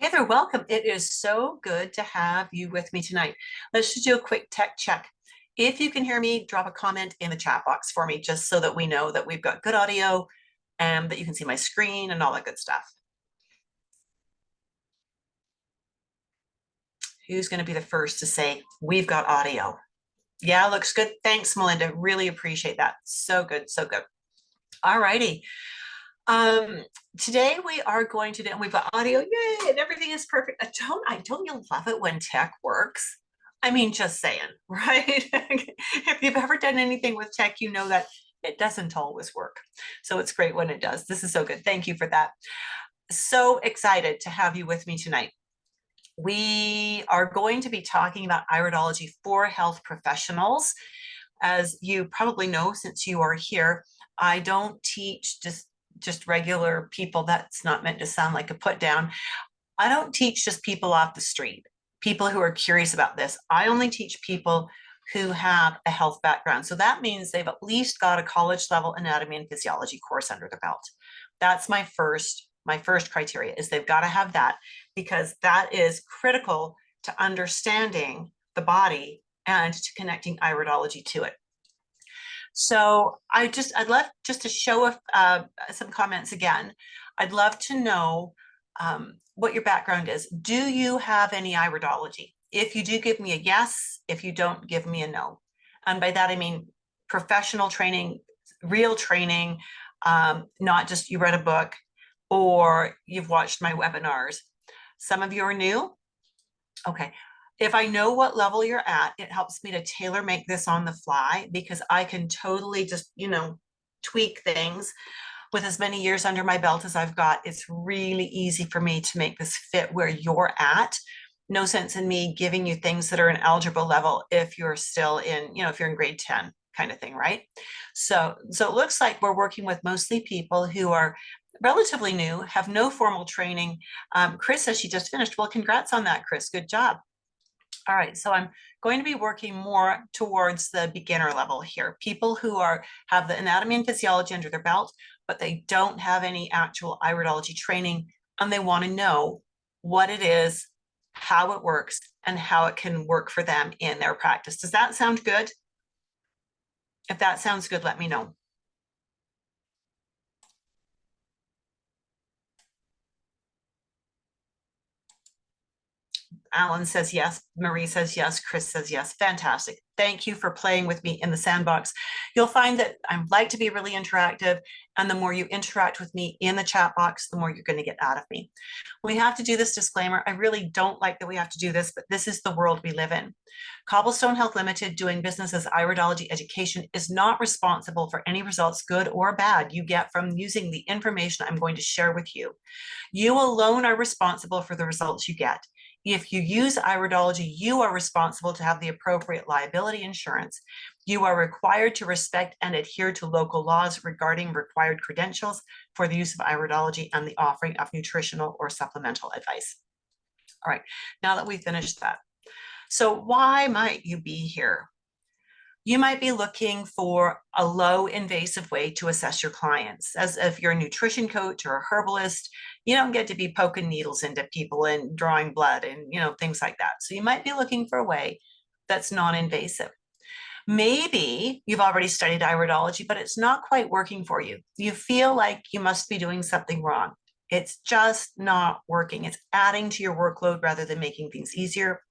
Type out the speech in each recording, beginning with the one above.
Hey there, welcome. It is so good to have you with me tonight. Let's just do a quick tech check. If you can hear me, drop a comment in the chat box for me, just so that we know that we've got good audio and that you can see my screen and all that good stuff. Who's going to be the first to say, we've got audio? Yeah, looks good. Thanks, Melinda. Really appreciate that. So good, so good. All righty. Um, Today we are going to do, and we've got audio, yay, and everything is perfect. I don't you love it when tech works? I mean, just saying, right? If you've ever done anything with tech, you know that it doesn't always work. So it's great when it does. This is so good. Thank you for that. So excited to have you with me tonight. We are going to be talking about iridology for health professionals. As you probably know, since you are here, I don't teach just regular people. That's not meant to sound like a put down. I don't teach just people off the street, people who are curious about this. I only teach people who have a health background. So that means they've at least got a college level anatomy and physiology course under their belt. That's my first criteria is they've got to have that, because that is critical to understanding the body and to connecting iridology to it. So I'd love just to show some comments again. I'd love to know what your background is. Do you have any iridology? If you do, give me a yes. If you don't, give me a no. And by that, I mean professional training, real training, not just you read a book or you've watched my webinars. Some of you are new. Okay. If I know what level you're at, it helps me to tailor make this on the fly, because I can totally just, tweak things. With as many years under my belt as I've got, it's really easy for me to make this fit where you're at. No sense in me giving you things that are an algebra level if you're still in, if you're in grade 10 kind of thing, right? So it looks like we're working with mostly people who are relatively new, have no formal training. Chris says she just finished. Well, congrats on that, Chris. Good job. All right, so I'm going to be working more towards the beginner level here. People who have the anatomy and physiology under their belt, but they don't have any actual iridology training, and they want to know what it is, how it works, and how it can work for them in their practice. Does that sound good? If that sounds good, let me know. Alan says yes. Marie says yes. Chris says yes. Fantastic. Thank you for playing with me in the sandbox. You'll find that I like to be really interactive. And the more you interact with me in the chat box, the more you're going to get out of me. We have to do this disclaimer. I really don't like that we have to do this, but this is the world we live in. Cobblestone Health Limited, doing business as iridology education, is not responsible for any results, good or bad, you get from using the information I'm going to share with you. You alone are responsible for the results you get. If you use iridology, you are responsible to have the appropriate liability insurance. You are required to respect and adhere to local laws regarding required credentials for the use of iridology and the offering of nutritional or supplemental advice. All right, now that we've finished that. So why might you be here? You might be looking for a low invasive way to assess your clients. As if you're a nutrition coach or a herbalist, you don't get to be poking needles into people and drawing blood and things like that. So you might be looking for a way that's non-invasive. Maybe you've already studied iridology, but it's not quite working for you. You feel like you must be doing something wrong. It's just not working. It's adding to your workload rather than making things easier.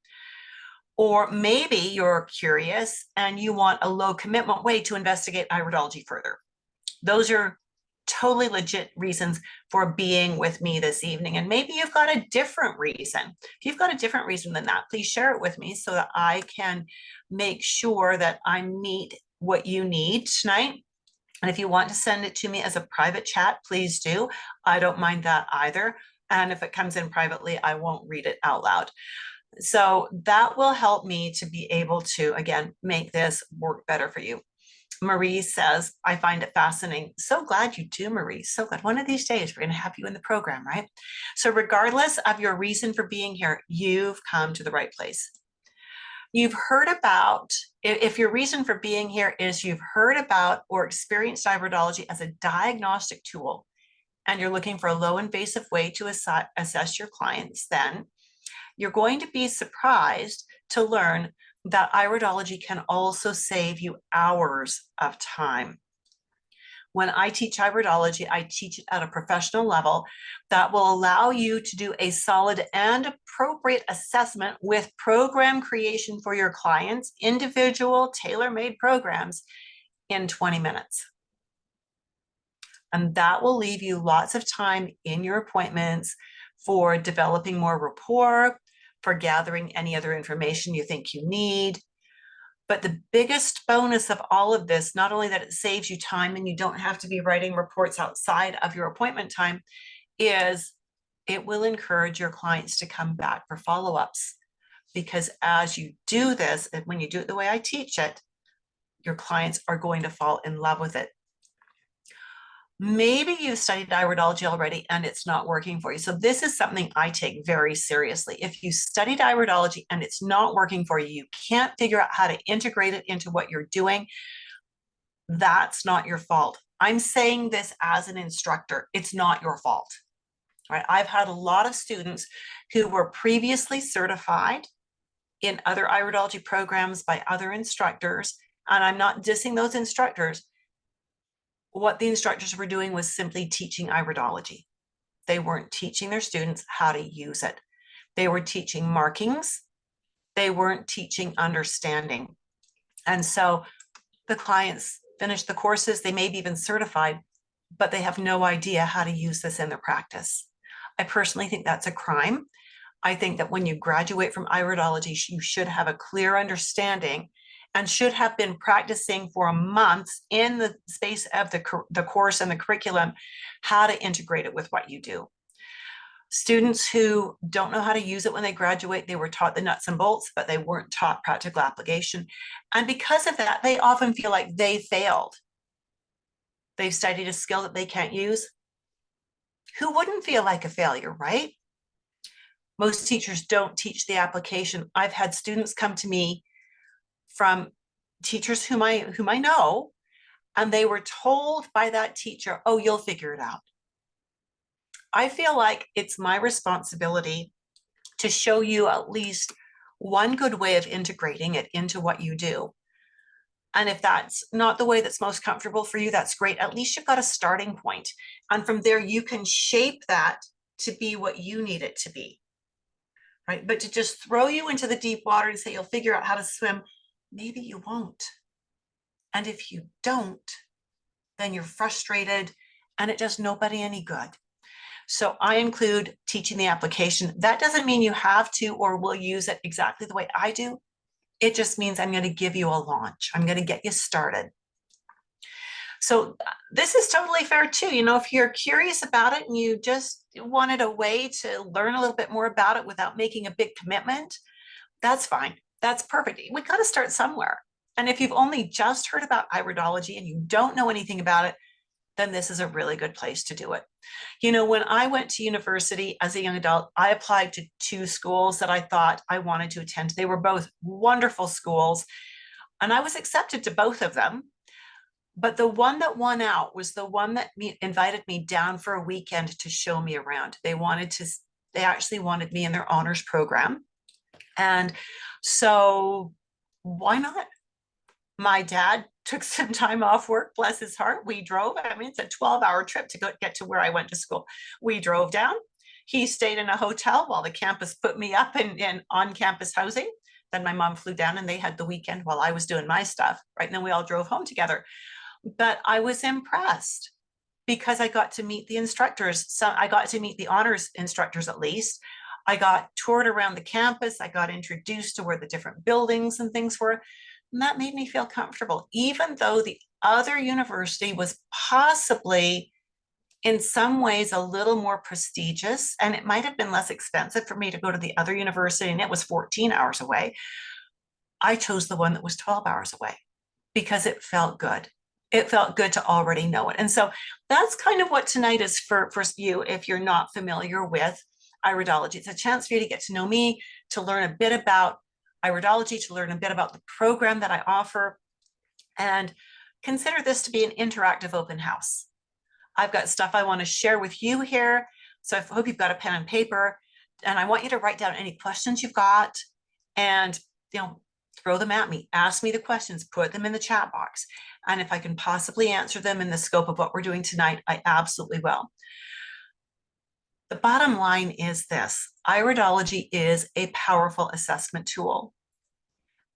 Or maybe you're curious and you want a low commitment way to investigate iridology further. Those are totally legit reasons for being with me this evening. And maybe you've got a different reason. If you've got a different reason than that, please share it with me so that I can make sure that I meet what you need tonight. And if you want to send it to me as a private chat, please do. I don't mind that either. And if it comes in privately, I won't read it out loud. So that will help me to be able to, again, make this work better for you. Marie says, I find it fascinating. So glad you do, Marie. So glad. One of these days, we're going to have you in the program, right? So regardless of your reason for being here, you've come to the right place. You've heard about, if your reason for being here is you've heard about or experienced iridology as a diagnostic tool, and you're looking for a low invasive way to assess your clients, then you're going to be surprised to learn that iridology can also save you hours of time. When I teach iridology, I teach it at a professional level that will allow you to do a solid and appropriate assessment with program creation for your clients, individual tailor-made programs in 20 minutes. And that will leave you lots of time in your appointments for developing more rapport, for gathering any other information you think you need. But the biggest bonus of all of this, not only that it saves you time and you don't have to be writing reports outside of your appointment time, is it will encourage your clients to come back for follow-ups. Because as you do this, and when you do it the way I teach it, your clients are going to fall in love with it. Maybe you've studied iridology already and it's not working for you. So this is something I take very seriously. If you studied iridology and it's not working for you, you can't figure out how to integrate it into what you're doing, that's not your fault. I'm saying this as an instructor. It's not your fault. Right? I've had a lot of students who were previously certified in other iridology programs by other instructors, and I'm not dissing those instructors. What the instructors were doing was simply teaching iridology. They weren't teaching their students how to use it. They were teaching markings. They weren't teaching understanding. And so the clients finish the courses, they may be even certified, but they have no idea how to use this in their practice. I personally think that's a crime. I think that when you graduate from iridology, you should have a clear understanding and should have been practicing for months in the space of the course and the curriculum, how to integrate it with what you do. Students who don't know how to use it when they graduate, they were taught the nuts and bolts, but they weren't taught practical application. And because of that, they often feel like they failed. They've studied a skill that they can't use. Who wouldn't feel like a failure, right? Most teachers don't teach the application. I've had students come to me from teachers whom I know, and they were told by that teacher, oh, you'll figure it out. I feel like it's my responsibility to show you at least one good way of integrating it into what you do. And if that's not the way that's most comfortable for you, that's great. At least you've got a starting point. And from there, you can shape that to be what you need it to be. Right? But to just throw you into the deep water and say you'll figure out how to swim, maybe you won't. And if you don't, then you're frustrated and it does nobody any good. So I include teaching the application. That doesn't mean you have to or will use it exactly the way I do. It just means I'm going to give you a launch. I'm going to get you started. So this is totally fair too. You know, if you're curious about it and you just wanted a way to learn a little bit more about it without making a big commitment, that's fine. That's perfect. We got to start somewhere. And if you've only just heard about iridology and you don't know anything about it, then this is a really good place to do it. You know, when I went to university as a young adult, I applied to 2 schools that I thought I wanted to attend. They were both wonderful schools, and I was accepted to both of them. But the one that won out was the one that invited me down for a weekend to show me around. They actually wanted me in their honors program. And so why not? My dad took some time off work, bless his heart. We drove. I mean, it's a 12-hour trip to get to where I went to school. We drove down. He stayed in a hotel while the campus put me up in on-campus housing. Then my mom flew down and they had the weekend while I was doing my stuff, right? And then we all drove home together. But I was impressed because I got to meet the instructors. So I got to meet the honors instructors at least. I got toured around the campus. I got introduced to where the different buildings and things were. And that made me feel comfortable, even though the other university was possibly in some ways a little more prestigious, and it might have been less expensive for me to go to the other university, and it was 14 hours away. I chose the one that was 12 hours away because it felt good. It felt good to already know it. And so that's kind of what tonight is for you if you're not familiar with iridology. It's a chance for you to get to know me, to learn a bit about iridology, to learn a bit about the program that I offer, and consider this to be an interactive open house. I've got stuff I want to share with you here. So I hope you've got a pen and paper, and I want you to write down any questions you've got and, throw them at me. Ask me the questions, put them in the chat box. And if I can possibly answer them in the scope of what we're doing tonight, I absolutely will. The bottom line is this: Iridology is a powerful assessment tool,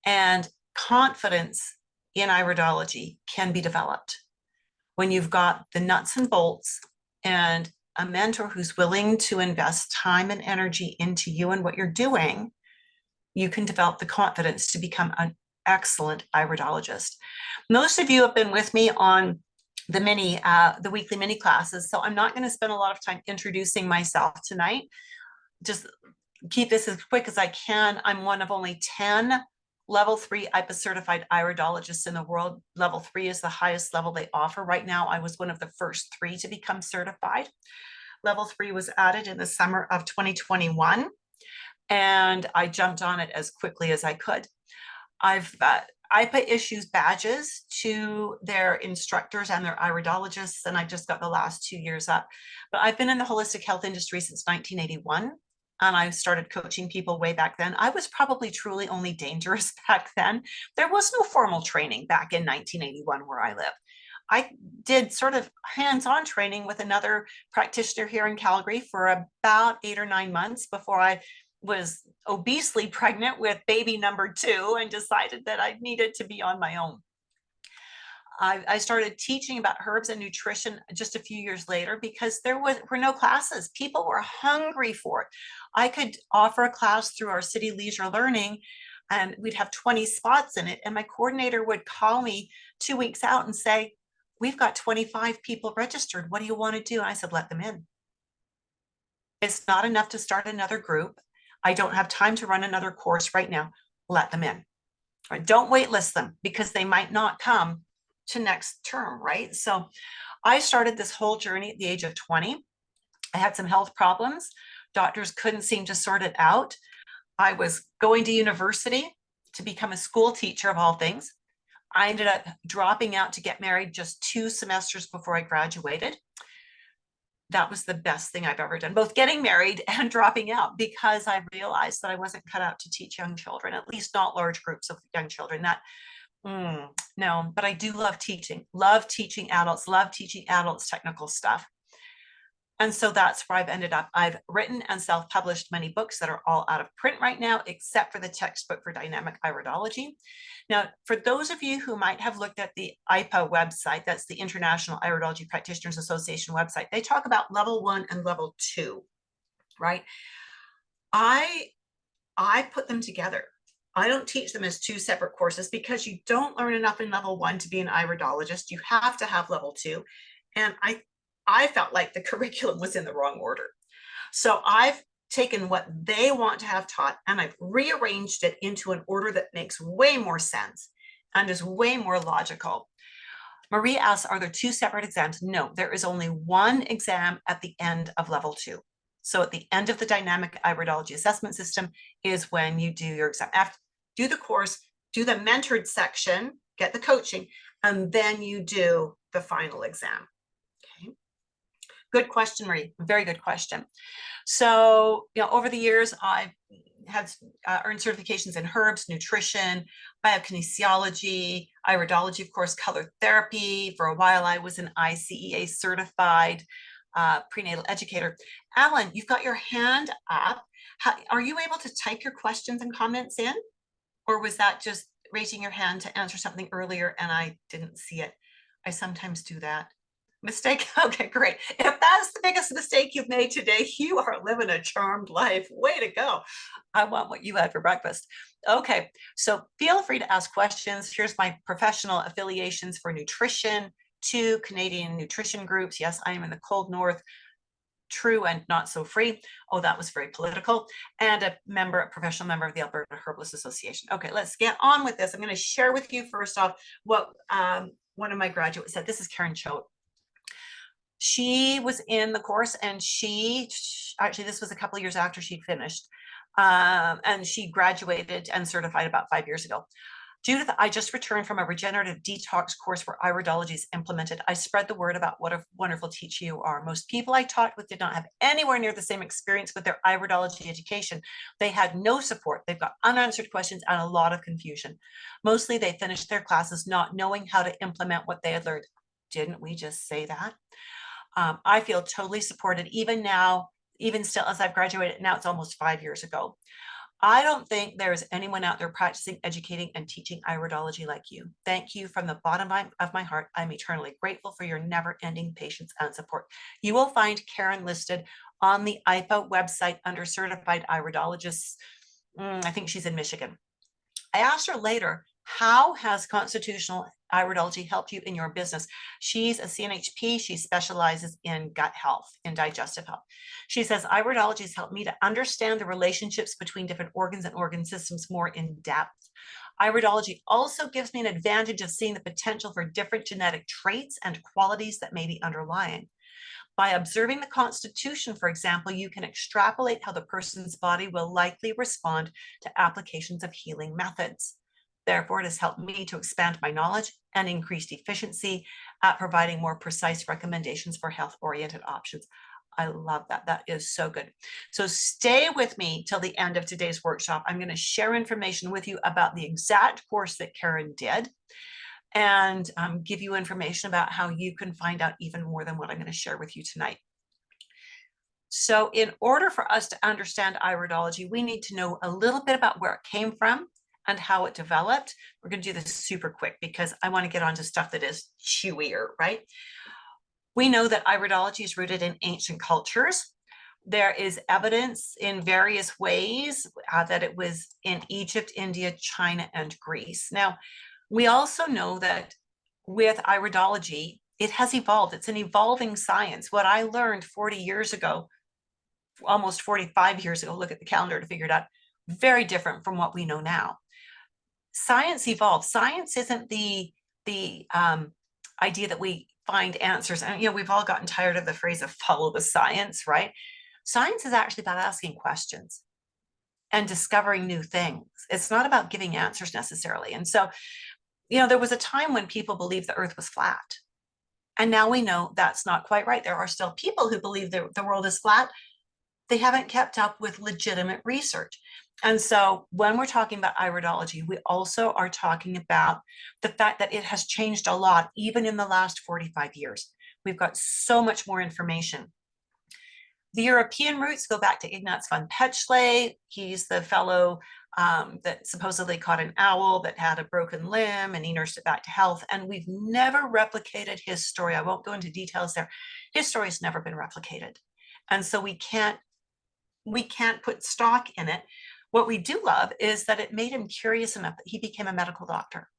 and confidence in Iridology can be developed when you've got the nuts and bolts and a mentor who's willing to invest time and energy into you and what you're doing. You can develop the confidence to become an excellent iridologist. Most of you have been with me on the weekly mini classes, so I'm not going to spend a lot of time introducing myself tonight. Just keep this as quick as I can. I'm one of only 10 level 3 IPA certified iridologists in the world. Level 3 is the highest level they offer right now. I was one of the first 3 to become certified. Level 3 was added in the summer of 2021. And I jumped on it as quickly as I could. IPA issues badges to their instructors and their iridologists, and I just got the last 2 years up. But I've been in the holistic health industry since 1981, and I started coaching people way back then. I was probably truly only dangerous back then. There was no formal training back in 1981 where I live. I did sort of hands-on training with another practitioner here in Calgary for about 8 or 9 months before I was obesely pregnant with baby number 2 and decided that I needed to be on my own. I started teaching about herbs and nutrition just a few years later because there were no classes. People were hungry for it. I could offer a class through our city leisure learning, and we'd have 20 spots in it. And my coordinator would call me 2 weeks out and say, "We've got 25 people registered. What do you want to do?" And I said, "Let them in. It's not enough to start another group. I don't have time to run another course right now. Let them in. Right? Don't waitlist them because they might not come to next term, right?" So I started this whole journey at the age of 20. I had some health problems. Doctors couldn't seem to sort it out. I was going to university to become a school teacher of all things. I ended up dropping out to get married just 2 semesters before I graduated. That was the best thing I've ever done, both getting married and dropping out, because I realized that I wasn't cut out to teach young children, at least not large groups of young children. No, but I do love teaching adults technical stuff. And so that's where I've ended up. I've written and self-published many books that are all out of print right now, except for the textbook for dynamic iridology. Now, for those of you who might have looked at the IPA website, that's the International Iridology Practitioners Association website, they talk about level 1 and level 2, right? I put them together. I don't teach them as 2 separate courses because you don't learn enough in level 1 to be an iridologist. You have to have level 2. And I felt like the curriculum was in the wrong order. So I've taken what they want to have taught and I've rearranged it into an order that makes way more sense and is way more logical. Marie asks, are there 2 separate exams? No, there is only 1 exam at the end of level 2. So at the end of the dynamic iridology assessment system is when you do your exam. After do the course, do the mentored section, get the coaching, and then you do the final exam. Okay. Good question, Marie. Very good question. So, over the years, I've had earned certifications in herbs, nutrition, biokinesiology, iridology, of course, color therapy. For a while, I was an ICEA certified prenatal educator. Alan, you've got your hand up. Are you able to type your questions and comments in? Or was that just raising your hand to answer something earlier and I didn't see it? I sometimes do that. Mistake? Okay, great. If that's the biggest mistake you've made today, you are living a charmed life. Way to go. I want what you had for breakfast. Okay, so feel free to ask questions. Here's my professional affiliations for nutrition, 2 Canadian nutrition groups. Yes, I am in the cold north. True and not so free. Oh, that was very political. And a professional member of the Alberta Herbalist Association. Okay, let's get on with this. I'm going to share with you first off what one of my graduates said. This is Karen Choate. She was in the course and actually, this was a couple of years after she'd finished. And she graduated and certified about 5 years ago. Judith, I just returned from a regenerative detox course where iridology is implemented. I spread the word about what a wonderful teacher you are. Most people I talked with did not have anywhere near the same experience with their iridology education. They had no support. They've got unanswered questions and a lot of confusion. Mostly they finished their classes not knowing how to implement what they had learned. Didn't we just say that? I feel totally supported even now, even still as I've graduated. Now it's almost 5 years ago. I don't think there's anyone out there practicing, educating, and teaching iridology like you. Thank you from the bottom of my heart. I'm eternally grateful for your never-ending patience and support. You will find Karen listed on the IPA website under certified iridologists. I think she's in Michigan. I asked her later, how has constitutional iridology helped you in your business? She's a CNHP. She specializes in gut health, in digestive health. She says, iridology has helped me to understand the relationships between different organs and organ systems more in depth. Iridology also gives me an advantage of seeing the potential for different genetic traits and qualities that may be underlying. By observing the constitution, for example, you can extrapolate how the person's body will likely respond to applications of healing methods. Therefore, it has helped me to expand my knowledge and increased efficiency at providing more precise recommendations for health-oriented options. I love that. That is so good. So stay with me till the end of today's workshop. I'm going to share information with you about the exact course that Karen did, and give you information about how you can find out even more than what I'm going to share with you tonight. So in order for us to understand iridology, we need to know a little bit about where it came from and how it developed. We're going to do this super quick because I want to get on to stuff that is chewier, right? We know that iridology is rooted in ancient cultures. There is evidence in various ways that it was in Egypt, India, China, and Greece. Now, we also know that with iridology, it has evolved. It's an evolving science. What I learned 40 years ago, almost 45 years ago, look at the calendar to figure it out, very different from what we know now. Science evolves. Science isn't the idea that we find answers. And, we've all gotten tired of the phrase of follow the science, right? Science is actually about asking questions and discovering new things. It's not about giving answers necessarily. And so, there was a time when people believed the earth was flat. And now we know that's not quite right. There are still people who believe the world is flat. They haven't kept up with legitimate research. And so when we're talking about iridology, we also are talking about the fact that it has changed a lot, even in the last 45 years. We've got so much more information. The European roots go back to Ignaz von Petschle. He's the fellow that supposedly caught an owl that had a broken limb, and he nursed it back to health. And we've never replicated his story. I won't go into details there. His story has never been replicated. And so we can't put stock in it. What we do love is that it made him curious enough that he became a medical doctor.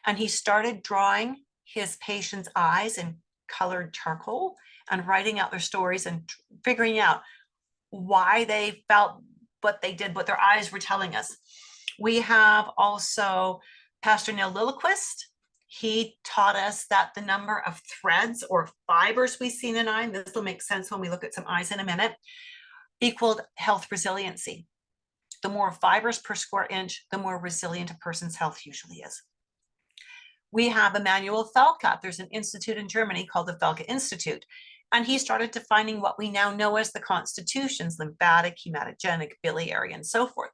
And he started drawing his patients' eyes in colored charcoal and writing out their stories and figuring out why they felt what they did, what their eyes were telling us. We have also Pastor Neil Lilliquist. He taught us that the number of threads or fibers we see in an eye, and this will make sense when we look at some eyes in a minute, equaled health resiliency. The more fibers per square inch, the more resilient a person's health usually is. We have Emanuel Felka. There's an institute in Germany called the Felka Institute. And he started defining what we now know as the constitutions: lymphatic, hematogenic, biliary, and so forth.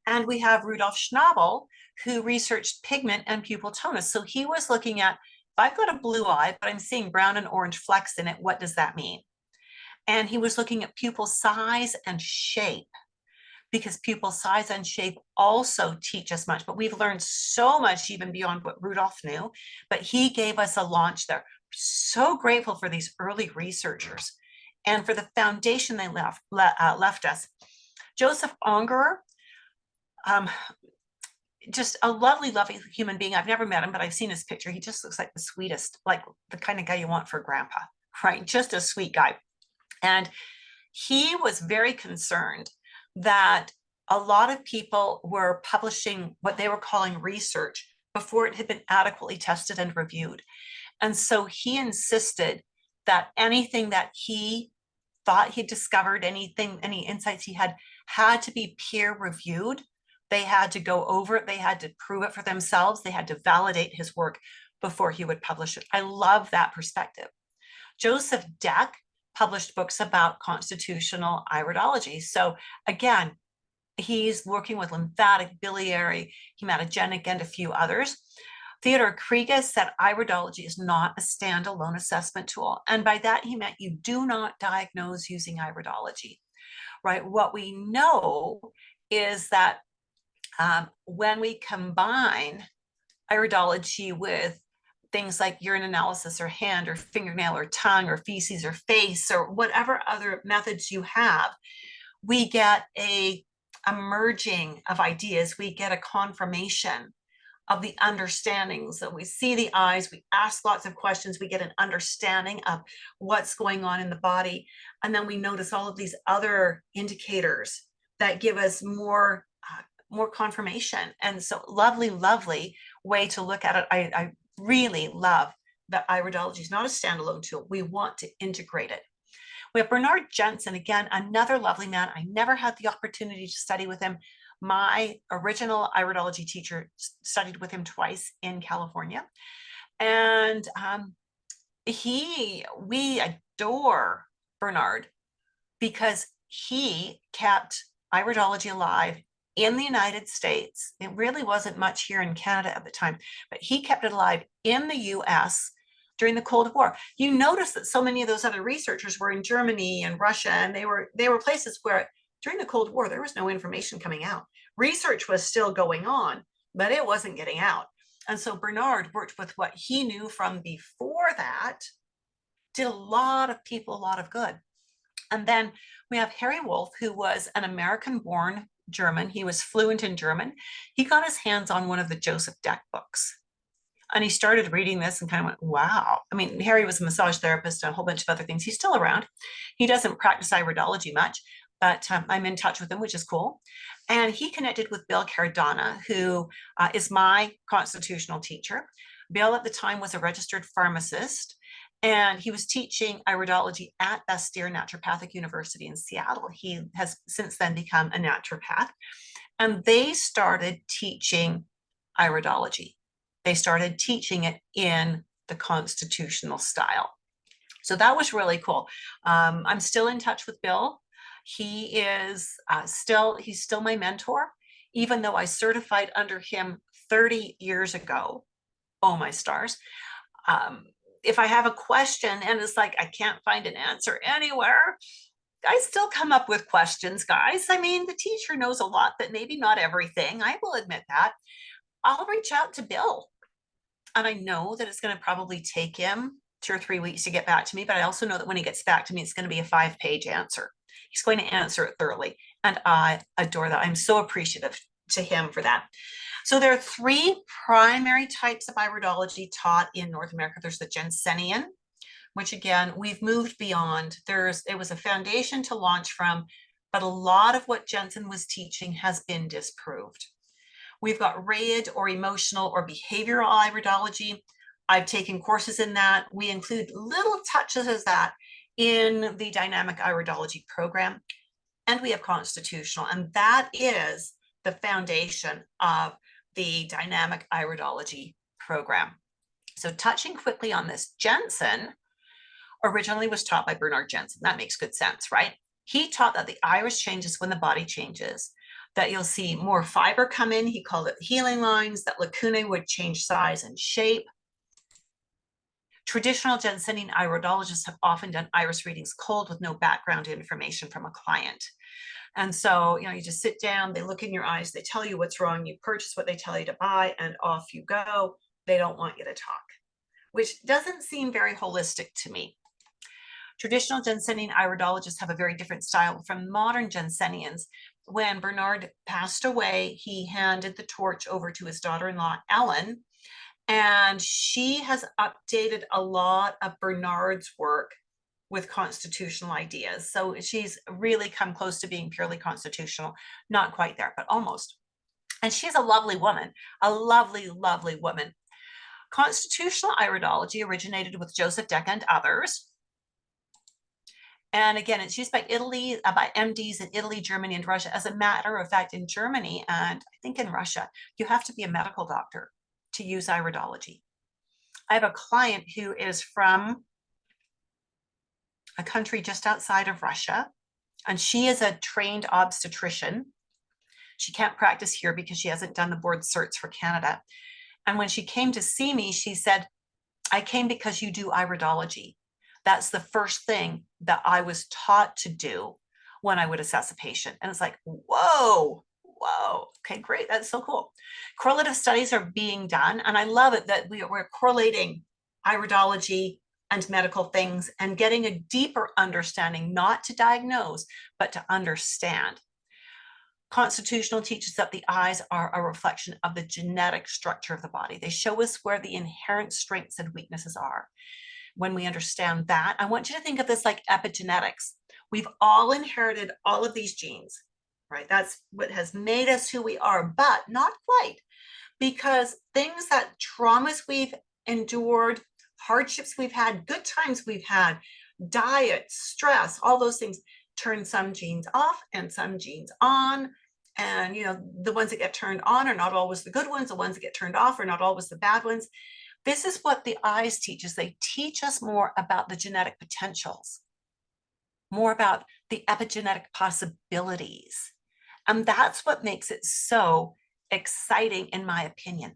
And we have Rudolf Schnabel, who researched pigment and pupil tonus. So he was looking at, if I've got a blue eye, but I'm seeing brown and orange flecks in it, what does that mean? And he was looking at pupil size and shape, because pupil size and shape also teach us much. But we've learned so much even beyond what Rudolf knew, but he gave us a launch there. So grateful for these early researchers and for the foundation they left us. Joseph Ungerer, just a lovely, lovely human being. I've never met him, but I've seen his picture. He just looks like the sweetest, like the kind of guy you want for grandpa, right? Just a sweet guy. And he was very concerned that a lot of people were publishing what they were calling research before it had been adequately tested and reviewed. And so he insisted that anything that he thought he discovered, any insights he had to be peer reviewed They had to go over it. They had to prove it for themselves. They had to validate his work before he would publish it. I love that perspective. Joseph Deck published books about constitutional iridology. So again, he's working with lymphatic, biliary, hematogenic, and a few others. Theodore Krieger said iridology is not a standalone assessment tool. And by that, he meant you do not diagnose using iridology, right? What we know is that when we combine iridology with things like urine analysis or hand or fingernail or tongue or feces or face or whatever other methods you have, we get a merging of ideas. We get a confirmation of the understandings. So we see the eyes, we ask lots of questions, we get an understanding of what's going on in the body. And then we notice all of these other indicators that give us more confirmation. And so lovely, lovely way to look at it. I really love that iridology is not a standalone tool. We want to integrate it. We have Bernard Jensen, again, another lovely man. I never had the opportunity to study with him. My original iridology teacher studied with him twice in California. And we adore Bernard because he kept iridology alive in the United States. It really wasn't much here in Canada at the time, but he kept it alive in the US during the Cold War. You notice that so many of those other researchers were in Germany and Russia, and they were places where during the Cold War, there was no information coming out. Research was still going on, but it wasn't getting out. And so Bernard worked with what he knew from before that, did a lot of people a lot of good. And then we have Harry Wolff, who was an American-born German. He was fluent in German. He got his hands on one of the Joseph Deck books. And he started reading this and kind of went, wow. I mean, Harry was a massage therapist and a whole bunch of other things. He's still around. He doesn't practice iridology much, but I'm in touch with him, which is cool. And he connected with Bill Cardona, who is my constitutional teacher. Bill at the time was a registered pharmacist, and he was teaching iridology at Bastyr Naturopathic University in Seattle. He has since then become a naturopath. And they started teaching iridology. They started teaching it in the constitutional style. So that was really cool. I'm still in touch with Bill. He is he's still my mentor, even though I certified under him 30 years ago. Oh, my stars. If I have a question and it's like, I can't find an answer anywhere, I still come up with questions, guys. I mean, the teacher knows a lot, but maybe not everything. I will admit that. I'll reach out to Bill. And I know that it's going to probably take him 2 or 3 weeks to get back to me, but I also know that when he gets back to me, it's going to be a 5-page answer. He's going to answer it thoroughly. And I adore that. I'm so appreciative to him for that. So there are 3 primary types of iridology taught in North America. There's the Jensenian, which again, we've moved beyond. It was a foundation to launch from, but a lot of what Jensen was teaching has been disproved. We've got RAID, or emotional or behavioral iridology. I've taken courses in that. We include little touches of that in the dynamic iridology program. And we have constitutional, and that is the foundation of the dynamic iridology program. So touching quickly on this, Jensen originally was taught by Bernard Jensen. That makes good sense, right? He taught that the iris changes when the body changes, that you'll see more fiber come in. He called it healing lines, that lacunae would change size and shape. Traditional Jensenian iridologists have often done iris readings cold with no background information from a client. And so, you just sit down, they look in your eyes, they tell you what's wrong, you purchase what they tell you to buy, and off you go. They don't want you to talk, which doesn't seem very holistic to me. Traditional Jensenian iridologists have a very different style from modern Jensenians. When Bernard passed away, he handed the torch over to his daughter-in-law, Ellen, and she has updated a lot of Bernard's work with constitutional ideas. So she's really come close to being purely constitutional, not quite there, but almost. And she's a lovely woman, a lovely, lovely woman. Constitutional iridology originated with Joseph Deck and others. And again, it's used by Italy, by MDs in Italy, Germany, and Russia. As a matter of fact, in Germany and I think in Russia, you have to be a medical doctor to use iridology. I have a client who is from a country just outside of Russia, and she is a trained obstetrician. She can't practice here because she hasn't done the board certs for Canada. And when she came to see me, she said, I came because you do iridology. That's the first thing that I was taught to do when I would assess a patient. And it's like, whoa, okay, great. That's so cool. Correlative studies are being done. And I love it that we're correlating iridology and medical things and getting a deeper understanding, not to diagnose, but to understand. Constitutional teaches that the eyes are a reflection of the genetic structure of the body. They show us where the inherent strengths and weaknesses are. When we understand that, I want you to think of this like epigenetics. We've all inherited all of these genes, right? That's what has made us who we are, but not quite, because things that traumas we've endured, hardships we've had, good times we've had, diet, stress, all those things turn some genes off and some genes on. And, you know, the ones that get turned on are not always the good ones. The ones that get turned off are not always the bad ones. This is what the eyes teach us. They teach us more about the genetic potentials, more about the epigenetic possibilities. And that's what makes it so exciting, in my opinion.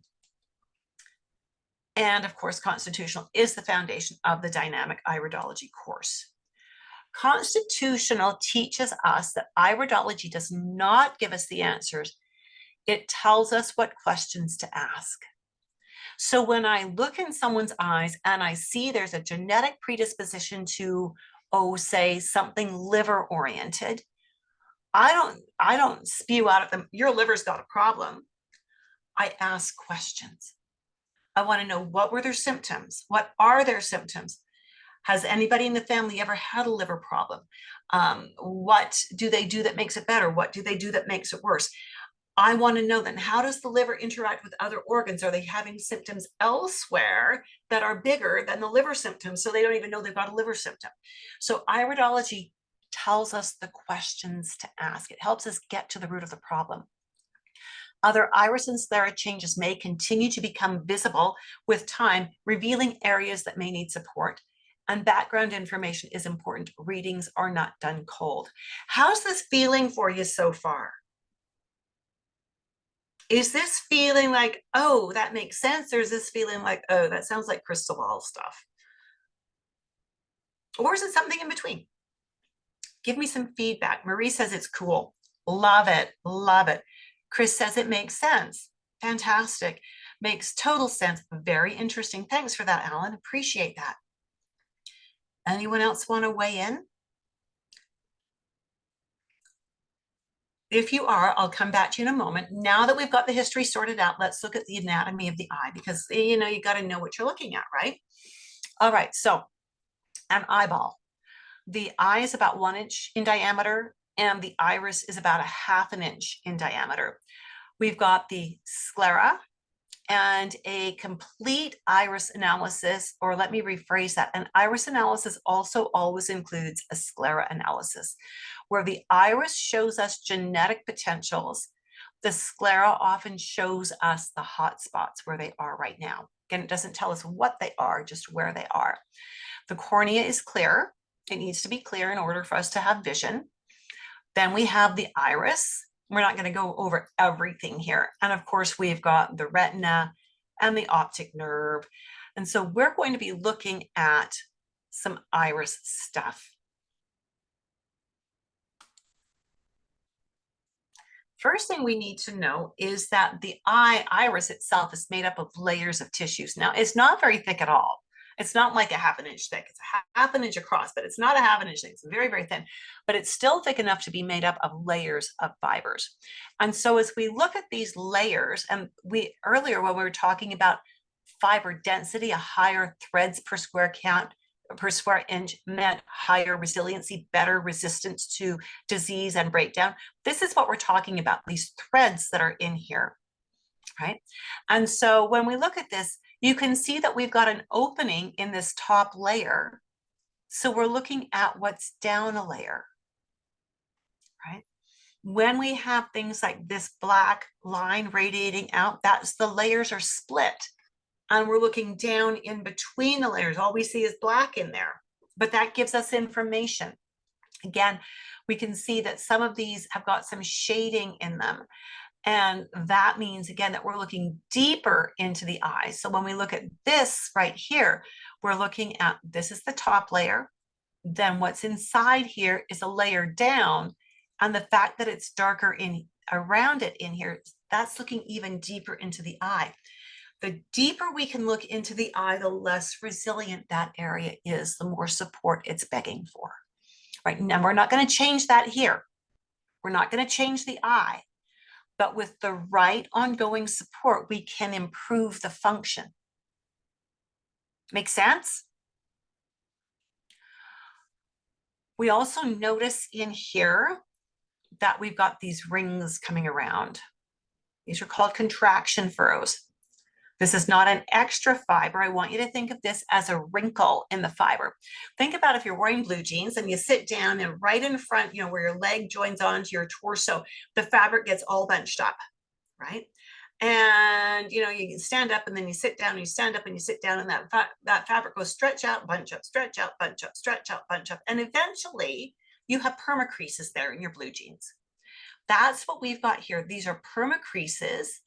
And of course, constitutional is the foundation of the dynamic iridology course. Constitutional teaches us that iridology does not give us the answers. It tells us what questions to ask. So when I look in someone's eyes and I see there's a genetic predisposition to, say something liver oriented, I don't spew out at them, your liver's got a problem. I ask questions. I want to know, what were their symptoms? What are their symptoms? Has anybody in the family ever had a liver problem? What do they do that makes it better? What do they do that makes it worse? I want to know then, how does the liver interact with other organs? Are they having symptoms elsewhere that are bigger than the liver symptoms, so they don't even know they've got a liver symptom? So iridology tells us the questions to ask. It helps us get to the root of the problem. Other iris and sclera changes may continue to become visible with time, revealing areas that may need support. And background information is important. Readings are not done cold. How's this feeling for you so far? Is this feeling like, oh, that makes sense? Or is this feeling like, oh, that sounds like crystal ball stuff? Or is it something in between? Give me some feedback. Marie says it's cool. Love it. Love it. Chris says it makes sense. Fantastic. Makes total sense. Very interesting. Thanks for that, Alan. Appreciate that. Anyone else want to weigh in? If you are, I'll come back to you in a moment. Now that we've got the history sorted out, let's look at the anatomy of the eye, because, you know, you got to know what you're looking at, right? All right, so an eyeball. The eye is about 1 inch in diameter, and the iris is about 1/2 inch in diameter. We've got the sclera and a complete iris analysis, or let me rephrase that. An iris analysis also always includes a sclera analysis, where the iris shows us genetic potentials. The sclera often shows us the hot spots where they are right now. Again, it doesn't tell us what they are, just where they are. The cornea is clear. It needs to be clear in order for us to have vision. Then we have the iris. We're not going to go over everything here. And of course, we've got the retina and the optic nerve. And so we're going to be looking at some iris stuff. First thing we need to know is that the iris itself is made up of layers of tissues. Now, it's not very thick at all. It's not like 1/2 inch thick. It's 1/2 inch across, but it's not 1/2 inch thick. It's very, very thin, but it's still thick enough to be made up of layers of fibers. And so as we look at these layers, and earlier when we were talking about fiber density, a higher threads per square count, per square inch meant higher resiliency, better resistance to disease and breakdown. This is what we're talking about, these threads that are in here, right? And so when we look at this, you can see that we've got an opening in this top layer, So we're looking at what's down a layer, right? When we have things like this black line radiating out, that's the layers are split. And we're looking down in between the layers. All we see is black in there, but that gives us information. Again, we can see that some of these have got some shading in them. And that means, again, that we're looking deeper into the eye. So when we look at this right here, we're looking at, this is the top layer. Then what's inside here is a layer down. And the fact that it's darker in around it in here, that's looking even deeper into the eye. The deeper we can look into the eye, the less resilient that area is, the more support it's begging for. Right now, we're not going to change that here. We're not going to change the eye. But with the right ongoing support, we can improve the function. Make sense? We also notice in here that we've got these rings coming around. These are called contraction furrows. This is not an extra fiber. I want you to think of this as a wrinkle in the fiber. Think about if you're wearing blue jeans and you sit down and right in front, where your leg joins onto your torso, the fabric gets all bunched up, right? And, you stand up and then you sit down and you stand up and you sit down and that fabric goes stretch out, bunch up, stretch out, bunch up, stretch out, bunch up. And eventually you have perma creases there in your blue jeans. That's what we've got here. These are perma creases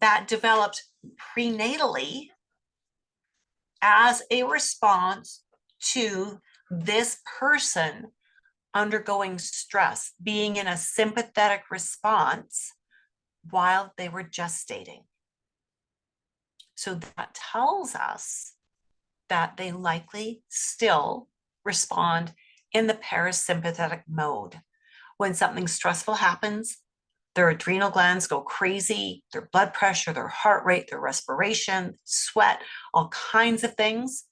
that developed prenatally as a response to this person undergoing stress, being in a sympathetic response while they were gestating. So that tells us that they likely still respond in the parasympathetic mode. When something stressful happens, their adrenal glands go crazy, their blood pressure, their heart rate, their respiration, sweat, all kinds of things,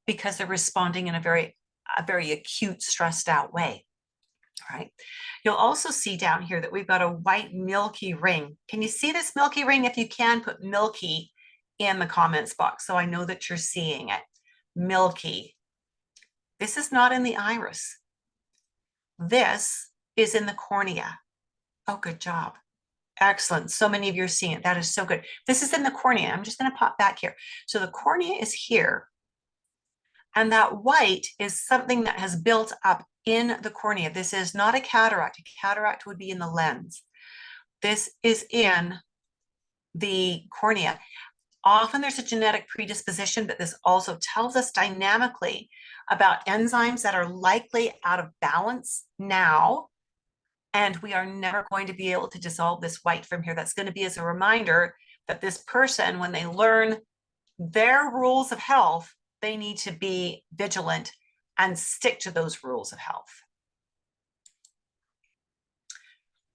because they're responding in a very acute, stressed out way. All right. You'll also see down here that we've got a white milky ring. Can you see this milky ring? If you can, put milky in the comments box so I know that you're seeing it. Milky. This is not in the iris. This is in the cornea. Oh, good job. Excellent. So many of you are seeing it. That is so good. This is in the cornea. I'm just going to pop back here. So the cornea is here. And that white is something that has built up in the cornea. This is not a cataract. A cataract would be in the lens. This is in the cornea. Often there's a genetic predisposition, but this also tells us dynamically about enzymes that are likely out of balance now. And we are never going to be able to dissolve this white from here. That's going to be as a reminder that this person, when they learn their rules of health, they need to be vigilant and stick to those rules of health.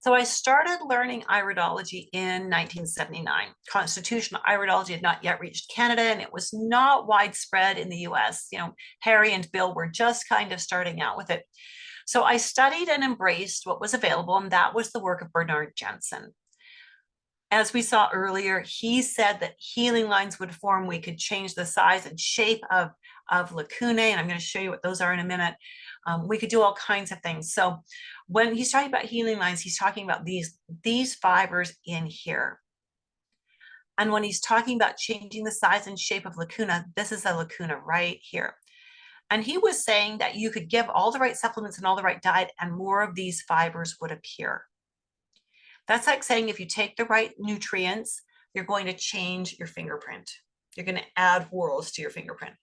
So I started learning iridology in 1979. Constitutional iridology had not yet reached Canada, and it was not widespread in the US. Harry and Bill were just kind of starting out with it. So I studied and embraced what was available, and that was the work of Bernard Jensen. As we saw earlier, he said that healing lines would form. We could change the size and shape of lacunae, and I'm going to show you what those are in a minute. We could do all kinds of things. So when he's talking about healing lines, he's talking about these fibers in here. And when he's talking about changing the size and shape of lacuna, this is a lacuna right here. And he was saying that you could give all the right supplements and all the right diet, and more of these fibers would appear. That's like saying if you take the right nutrients, you're going to change your fingerprint. You're going to add whorls to your fingerprint.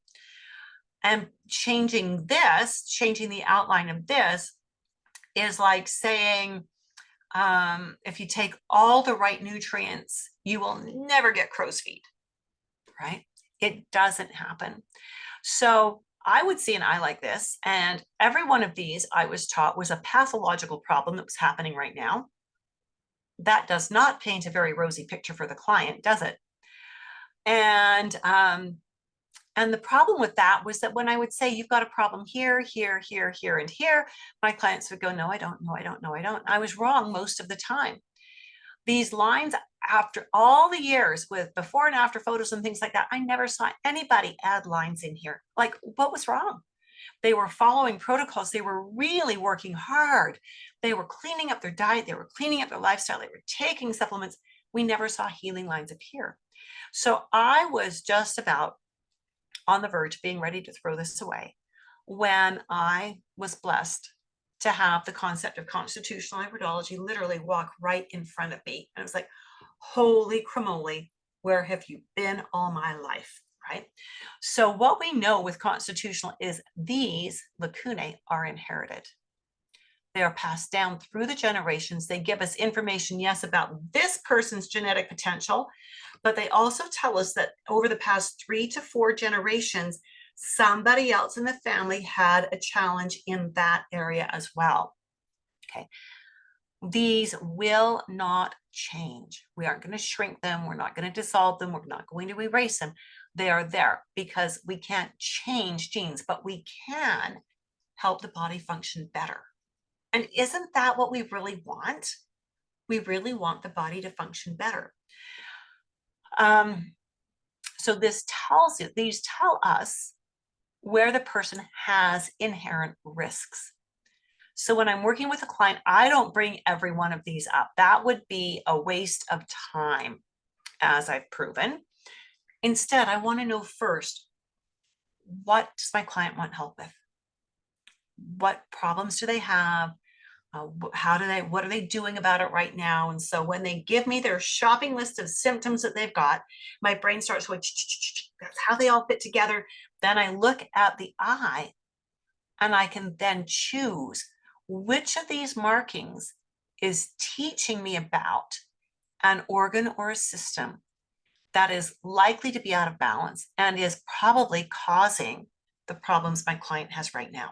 And changing the outline of this is like saying, if you take all the right nutrients, you will never get crow's feet, right? It doesn't happen. So I would see an eye like this, and every one of these I was taught was a pathological problem that was happening right now. That does not paint a very rosy picture for the client, does it? And the problem with that was that when I would say, you've got a problem here, here, here, here, and here, my clients would go, no, I don't, no, I don't, no, I don't. I was wrong most of the time. These lines, after all the years with before and after photos and things like that, I never saw anybody add lines in here. Like, what was wrong? They were following protocols. They were really working hard. They were cleaning up their diet. They were cleaning up their lifestyle. They were taking supplements. We never saw healing lines appear. So I was just about on the verge of being ready to throw this away when I was blessed to have the concept of constitutional iridology literally walk right in front of me. And it was like, holy cramoly, where have you been all my life, right? So what we know with constitutional is these lacunae are inherited. They are passed down through the generations. They give us information, yes, about this person's genetic potential, but they also tell us that over the past 3 to 4 generations, somebody else in the family had a challenge in that area as well. Okay. These will not change. We aren't going to shrink them. We're not going to dissolve them. We're not going to erase them. They are there because we can't change genes, but we can help the body function better. And isn't that what we really want? We really want the body to function better. So these tell us where the person has inherent risks. So when I'm working with a client, I don't bring every one of these up. That would be a waste of time, as I've proven. Instead, I want to know first, what does my client want help with? What problems do they have? What are they doing about it right now? And so when they give me their shopping list of symptoms that they've got, my brain starts going, that's how they all fit together. Then I look at the eye and I can then choose which of these markings is teaching me about an organ or a system that is likely to be out of balance and is probably causing the problems my client has right now.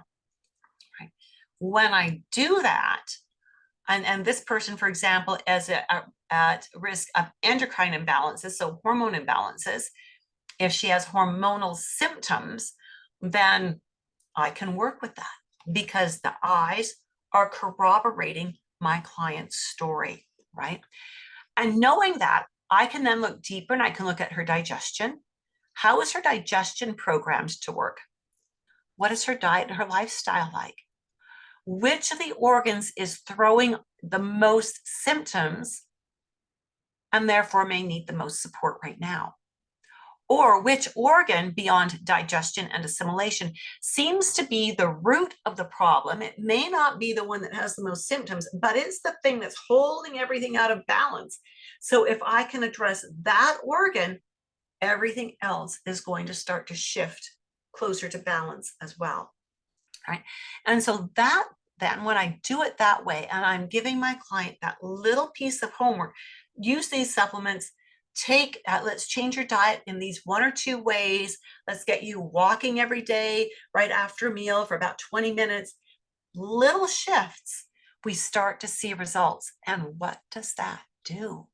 Right? When I do that, and this person, for example, is at risk of endocrine imbalances, so hormone imbalances, if she has hormonal symptoms, then I can work with that because the eyes are corroborating my client's story, right? And knowing that, I can then look deeper and I can look at her digestion. How is her digestion programmed to work? What is her diet and her lifestyle like? Which of the organs is throwing the most symptoms and therefore may need the most support right now? Or which organ beyond digestion and assimilation seems to be the root of the problem? It may not be the one that has the most symptoms, but it's the thing that's holding everything out of balance. So if I can address that organ, everything else is going to start to shift closer to balance as well, right? And so that then when I do it that way, and I'm giving my client that little piece of homework, use these supplements, let's change your diet in these 1 or 2 ways. Let's get you walking every day right after a meal for about 20 minutes. Little shifts, we start to see results. And what does that do?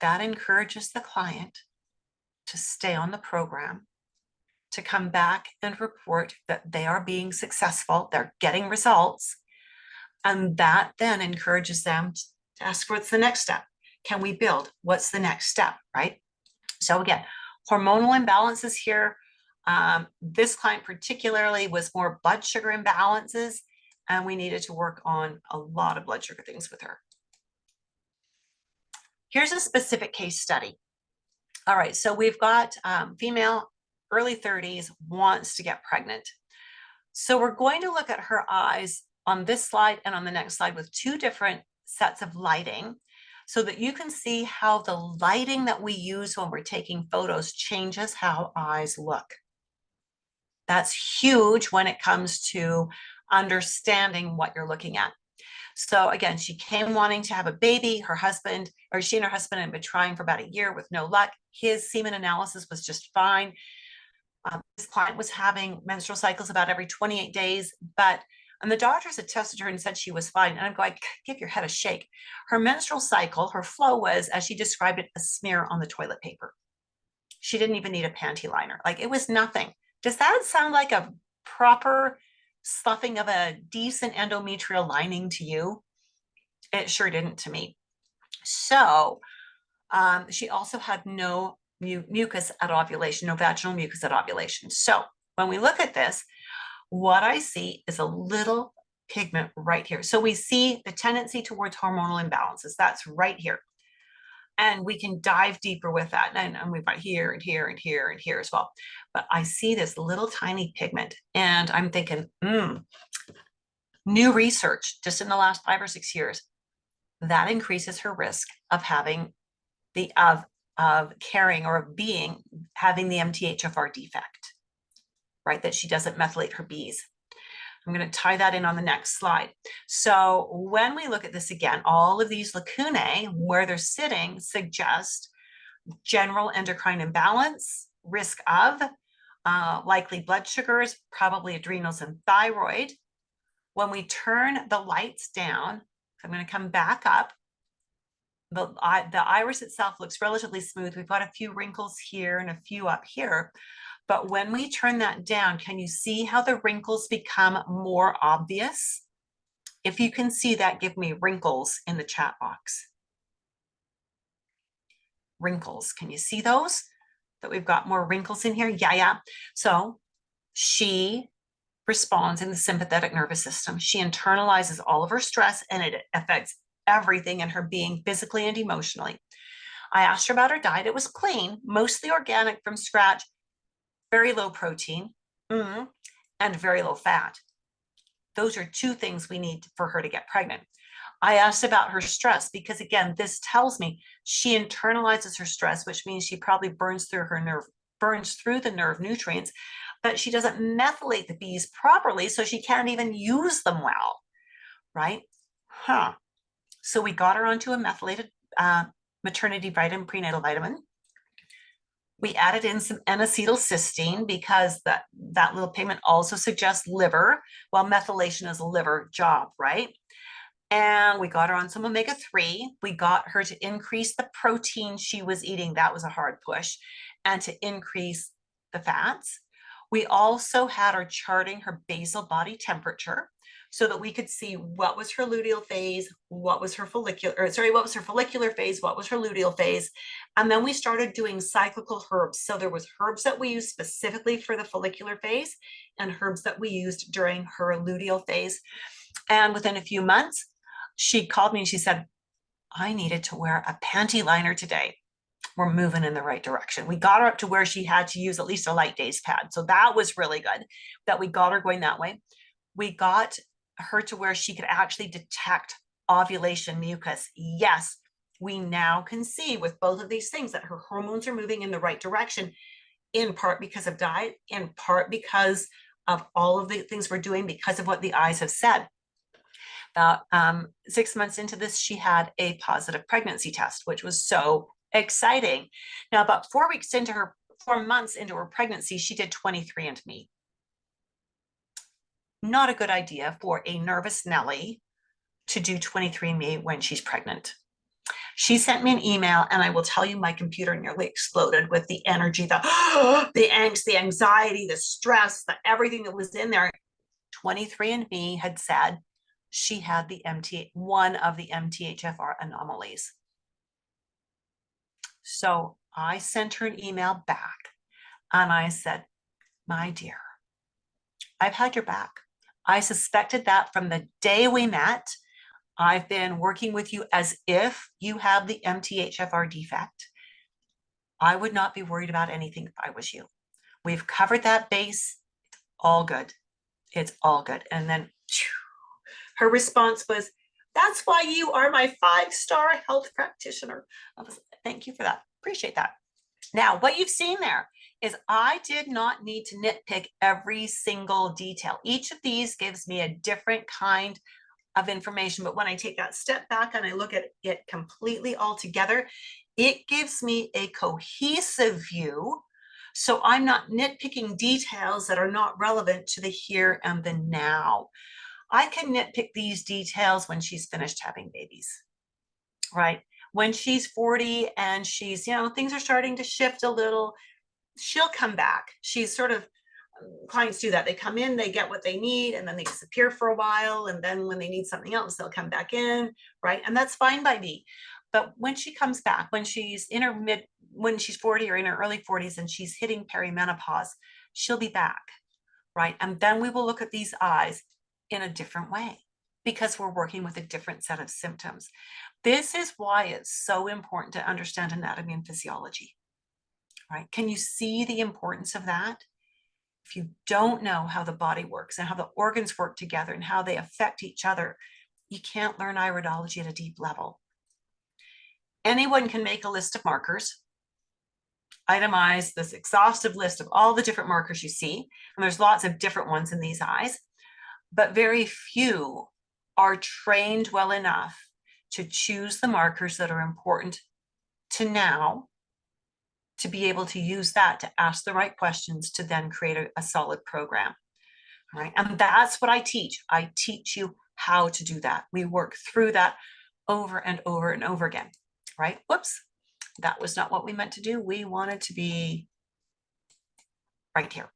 That encourages the client to stay on the program, to come back and report that they are being successful, they're getting results. And that then encourages them to ask, what's the next step? Can we build? What's the next step, right? So again, hormonal imbalances here. This client particularly was more blood sugar imbalances, and we needed to work on a lot of blood sugar things with her. Here's a specific case study. All right, so we've got female, early 30s, wants to get pregnant. So we're going to look at her eyes on this slide and on the next slide with 2 different sets of lighting so that you can see how the lighting that we use when we're taking photos changes how eyes look. That's huge when it comes to understanding what you're looking at. So again, she came wanting to have a baby. She and her husband had been trying for about a year with no luck. His semen analysis was just fine. This client was having menstrual cycles about every 28 days, and the doctors had tested her and said she was fine. And I'm going, give your head a shake. Her menstrual cycle, her flow was, as she described it, a smear on the toilet paper. She didn't even need a panty liner. Like, it was nothing. Does that sound like a proper stuffing of a decent endometrial lining to you? It sure didn't to me. So she also had no mucus at ovulation, no vaginal mucus at ovulation. So when we look at this, what I see is a little pigment right here. So we see the tendency towards hormonal imbalances. That's right here. And we can dive deeper with that. And we've got here and here and here and here as well. But I see this little tiny pigment and I'm thinking, new research just in the last 5 or 6 years, that increases her risk of having of carrying or of having the MTHFR defect, right? That she doesn't methylate her bees. I'm going to tie that in on the next slide. So when we look at this again, all of these lacunae, where they're sitting, suggest general endocrine imbalance, risk of likely blood sugars, probably adrenals and thyroid. When we turn the lights down, I'm going to come back up. The iris itself looks relatively smooth. We've got a few wrinkles here and a few up here. But when we turn that down, can you see how the wrinkles become more obvious? If you can see that, give me wrinkles in the chat box. Wrinkles, can you see those? That we've got more wrinkles in here? Yeah. So she responds in the sympathetic nervous system. She internalizes all of her stress and it affects everything in her being, physically and emotionally. I asked her about her diet. It was clean, mostly organic from scratch, very low protein, and very low fat. Those are 2 things we need for her to get pregnant. I asked about her stress because, again, this tells me she internalizes her stress, which means she probably burns through the nerve nutrients, but she doesn't methylate the bees properly, so she can't even use them well, right? So we got her onto a methylated maternity vitamin, prenatal vitamin. We added in some N-acetylcysteine because that little pigment also suggests liver. Well, methylation is a liver job, right? And we got her on some omega-3. We got her to increase the protein she was eating. That was a hard push. And to increase the fats. We also had her charting her basal body temperature so that we could see what was her luteal phase, what was her follicular phase, what was her luteal phase. And then we started doing cyclical herbs. So there was herbs that we used specifically for the follicular phase and herbs that we used during her luteal phase. And within a few months, she called me and she said, I needed to wear a panty liner today. We're moving in the right direction. We got her up to where she had to use at least a light days pad. So that was really good that we got her going that way. We got her to where she could actually detect ovulation mucus. Yes, we now can see with both of these things that her hormones are moving in the right direction, in part because of diet, in part because of all of the things we're doing, because of what the eyes have said. About 6 months into this, she had a positive pregnancy test, which was so exciting. Now, about 4 months into her pregnancy, she did 23andMe. Not a good idea for a nervous Nelly to do 23andMe when she's pregnant. She sent me an email, and I will tell you, my computer nearly exploded with the energy, the angst, the anxiety, the stress, everything that was in there. 23andMe had said she had one of the MTHFR anomalies. So I sent her an email back and I said, my dear, I've had your back. I suspected that from the day we met. I've been working with you as if you have the MTHFR defect. I would not be worried about anything if I was you. We've covered that base. All good. It's all good. And then her response was, that's why you are my 5-star health practitioner. Thank you for that. Appreciate that. Now, what you've seen there is I did not need to nitpick every single detail. Each of these gives me a different kind of information. But when I take that step back and I look at it completely all together, it gives me a cohesive view. So I'm not nitpicking details that are not relevant to the here and the now. I can nitpick these details when she's finished having babies, right? When she's 40 and she's, things are starting to shift a little, she'll come back. She's sort of, clients do that. They come in, they get what they need, and then they disappear for a while. And then when they need something else, they'll come back in, right? And that's fine by me. But when she comes back, when she's in her when she's 40 or in her early 40s and she's hitting perimenopause, she'll be back, right? And then we will look at these eyes in a different way because we're working with a different set of symptoms. This is why it's so important to understand anatomy and physiology, right? Can you see the importance of that? If you don't know how the body works and how the organs work together and how they affect each other, you can't learn iridology at a deep level. Anyone can make a list of markers, itemize this exhaustive list of all the different markers you see, and there's lots of different ones in these eyes, but very few are trained well enough to choose the markers that are important to now, to be able to use that to ask the right questions to then create a solid program. All right. And that's what I teach. I teach you how to do that. We work through that over and over and over again, right? Whoops, that was not what we meant to do. We wanted to be right here.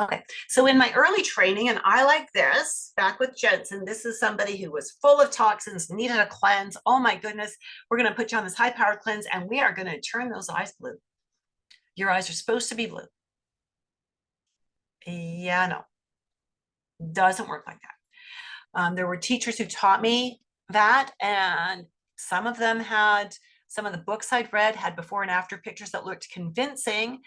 Okay, so in my early training, and I like this, back with Jensen, this is somebody who was full of toxins, needed a cleanse. Oh my goodness, we're going to put you on this high-powered cleanse, and we are going to turn those eyes blue. Your eyes are supposed to be blue. Yeah, no, doesn't work like that. There were teachers who taught me that, and some of them had, some of the books I'd read had before and after pictures that looked convincing.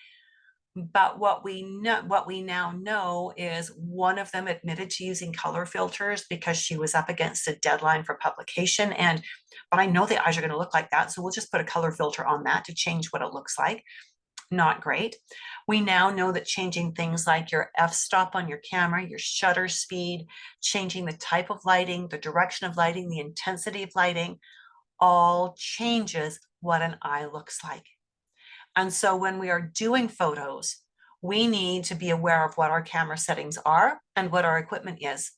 But what we now know is one of them admitted to using color filters because she was up against a deadline for publication. But I know the eyes are going to look like that, so we'll just put a color filter on that to change what it looks like. Not great. We now know that changing things like your f-stop on your camera, your shutter speed, changing the type of lighting, the direction of lighting, the intensity of lighting, all changes what an eye looks like. And so when we are doing photos, we need to be aware of what our camera settings are and what our equipment is,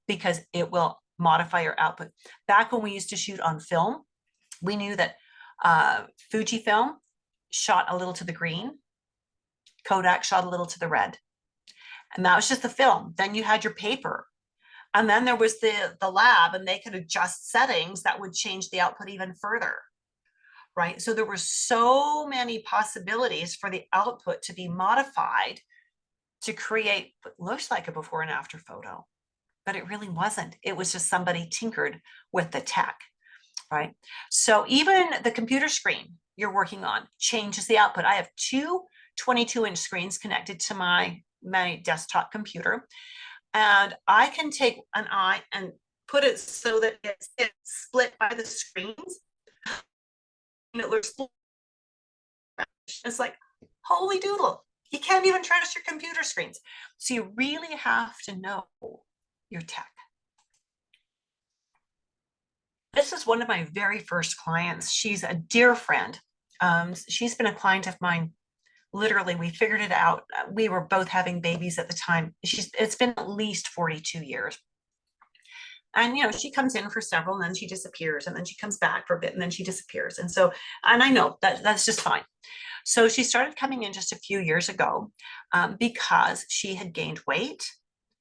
because it will modify your output. Back when we used to shoot on film, we knew that Fujifilm shot a little to the green, Kodak shot a little to the red. And that was just the film. Then you had your paper. And then there was the lab, and they could adjust settings that would change the output even further. Right? So there were so many possibilities for the output to be modified to create what looks like a before and after photo, but it really wasn't. It was just somebody tinkered with the tech, right? So even the computer screen you're working on changes the output. I have two 22-inch screens connected to my desktop computer, and I can take an eye and put it so that it's split by the screens. And it looks, it's like, holy doodle, you can't even trust your computer screens. So you really have to know your tech. This is one of my very first clients. She's a dear friend. She's been a client of mine. Literally, we figured it out. We were both having babies at the time. It's been at least 42 years. And, you know, she comes in for several and then she disappears, and then she comes back for a bit and then she disappears. And so, and I know that that's just fine. So she started coming in just a few years ago because she had gained weight.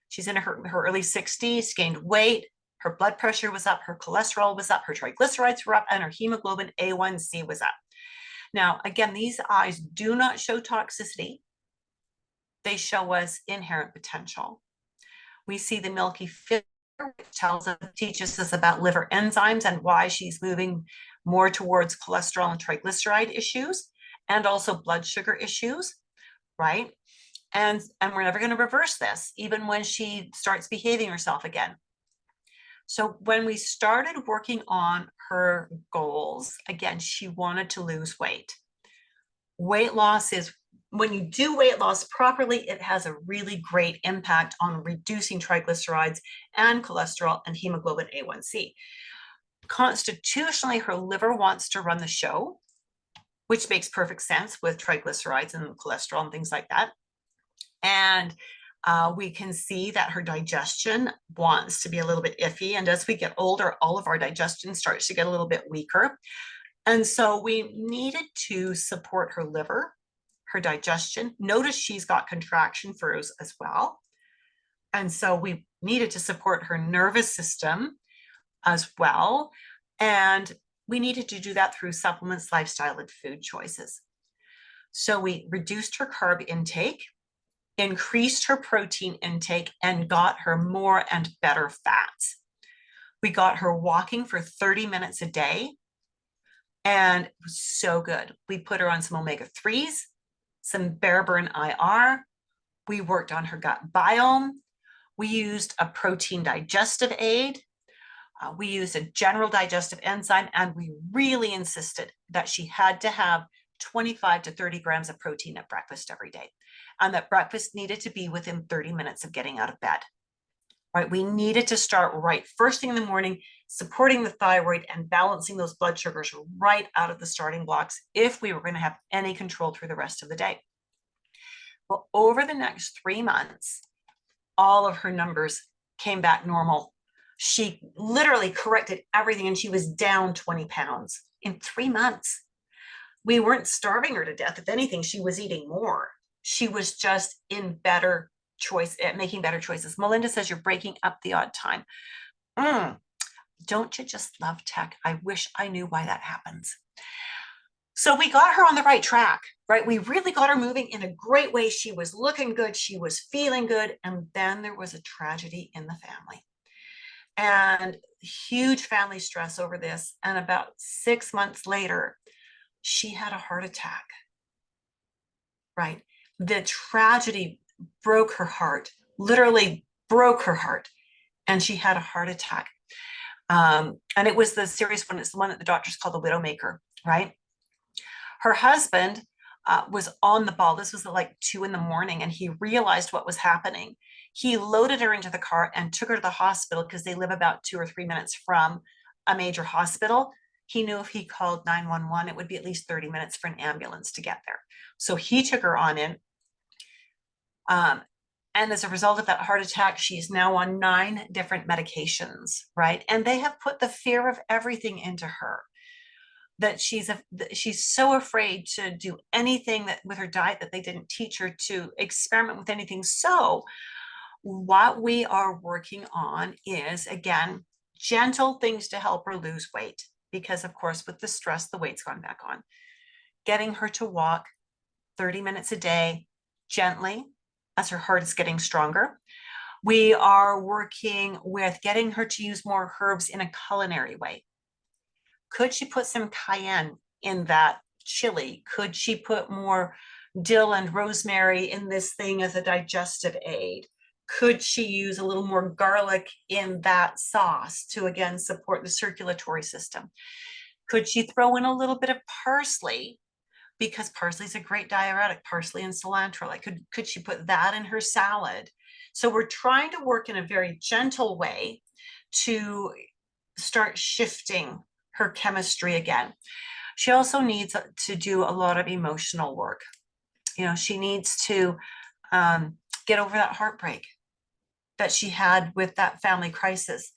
She's in her early 60s, gained weight. Her blood pressure was up, her cholesterol was up, her triglycerides were up, and her hemoglobin A1C was up. Now, again, these eyes do not show toxicity. They show us inherent potential. We see the milky film, which teaches us about liver enzymes and why she's moving more towards cholesterol and triglyceride issues, and also blood sugar issues, right? And we're never going to reverse this, even when she starts behaving herself again. So when we started working on her goals, again, she wanted to lose weight. Weight loss is, when you do weight loss properly, it has a really great impact on reducing triglycerides and cholesterol and hemoglobin A1C. Constitutionally, her liver wants to run the show, which makes perfect sense with triglycerides and cholesterol and things like that. And we can see that her digestion wants to be a little bit iffy. And as we get older, all of our digestion starts to get a little bit weaker. And so we needed to support her liver, her digestion. Notice she's got contraction furrows as well. And so we needed to support her nervous system as well. And we needed to do that through supplements, lifestyle, and food choices. So we reduced her carb intake, increased her protein intake, and got her more and better fats. We got her walking for 30 minutes a day, and it was so good. We put her on some omega-3s, some berberine IR. We worked on her gut biome. We used a protein digestive aid. We used a general digestive enzyme, and we really insisted that she had to have 25 to 30 grams of protein at breakfast every day, and that breakfast needed to be within 30 minutes of getting out of bed. Right? We needed to start right first thing in the morning, supporting the thyroid and balancing those blood sugars right out of the starting blocks if we were going to have any control through the rest of the day. Well, over the next 3 months, all of her numbers came back normal. She literally corrected everything, and she was down 20 pounds in 3 months. We weren't starving her to death. If anything, she was eating more. She was just in better choice at making better choices. Melinda says you're breaking up the odd time. Don't you just love tech? I wish I knew why that happens. So we got her on the right track, right? We really got her moving in a great way. She was looking good. She was feeling good. And then there was a tragedy in the family and huge family stress over this. And about 6 months later, she had a heart attack, right? The tragedy broke her heart, literally broke her heart. And she had a heart attack. And it was the serious one. It's the one that the doctors call the widowmaker, right? Her husband was on the ball. This was at like 2 a.m, and he realized what was happening. He loaded her into the car and took her to the hospital because they live about 2 or 3 minutes from a major hospital. He knew if he called 911, it would be at least 30 minutes for an ambulance to get there. So he took her on in. And as a result of that heart attack, she's now on 9 different medications, right? And they have put the fear of everything into her, that she's so afraid to do anything that with her diet that they didn't teach her to experiment with anything. So what we are working on is, again, gentle things to help her lose weight, because of course, with the stress, the weight's gone back on. Getting her to walk 30 minutes a day gently as her heart is getting stronger. We are working with getting her to use more herbs in a culinary way. Could she put some cayenne in that chili? Could she put more dill and rosemary in this thing as a digestive aid? Could she use a little more garlic in that sauce to, again, support the circulatory system? Could she throw in a little bit of parsley, because parsley is a great diuretic, parsley and cilantro? Like, could she put that in her salad? So we're trying to work in a very gentle way to start shifting her chemistry again. She also needs to do a lot of emotional work. You know, she needs to get over that heartbreak that she had with that family crisis.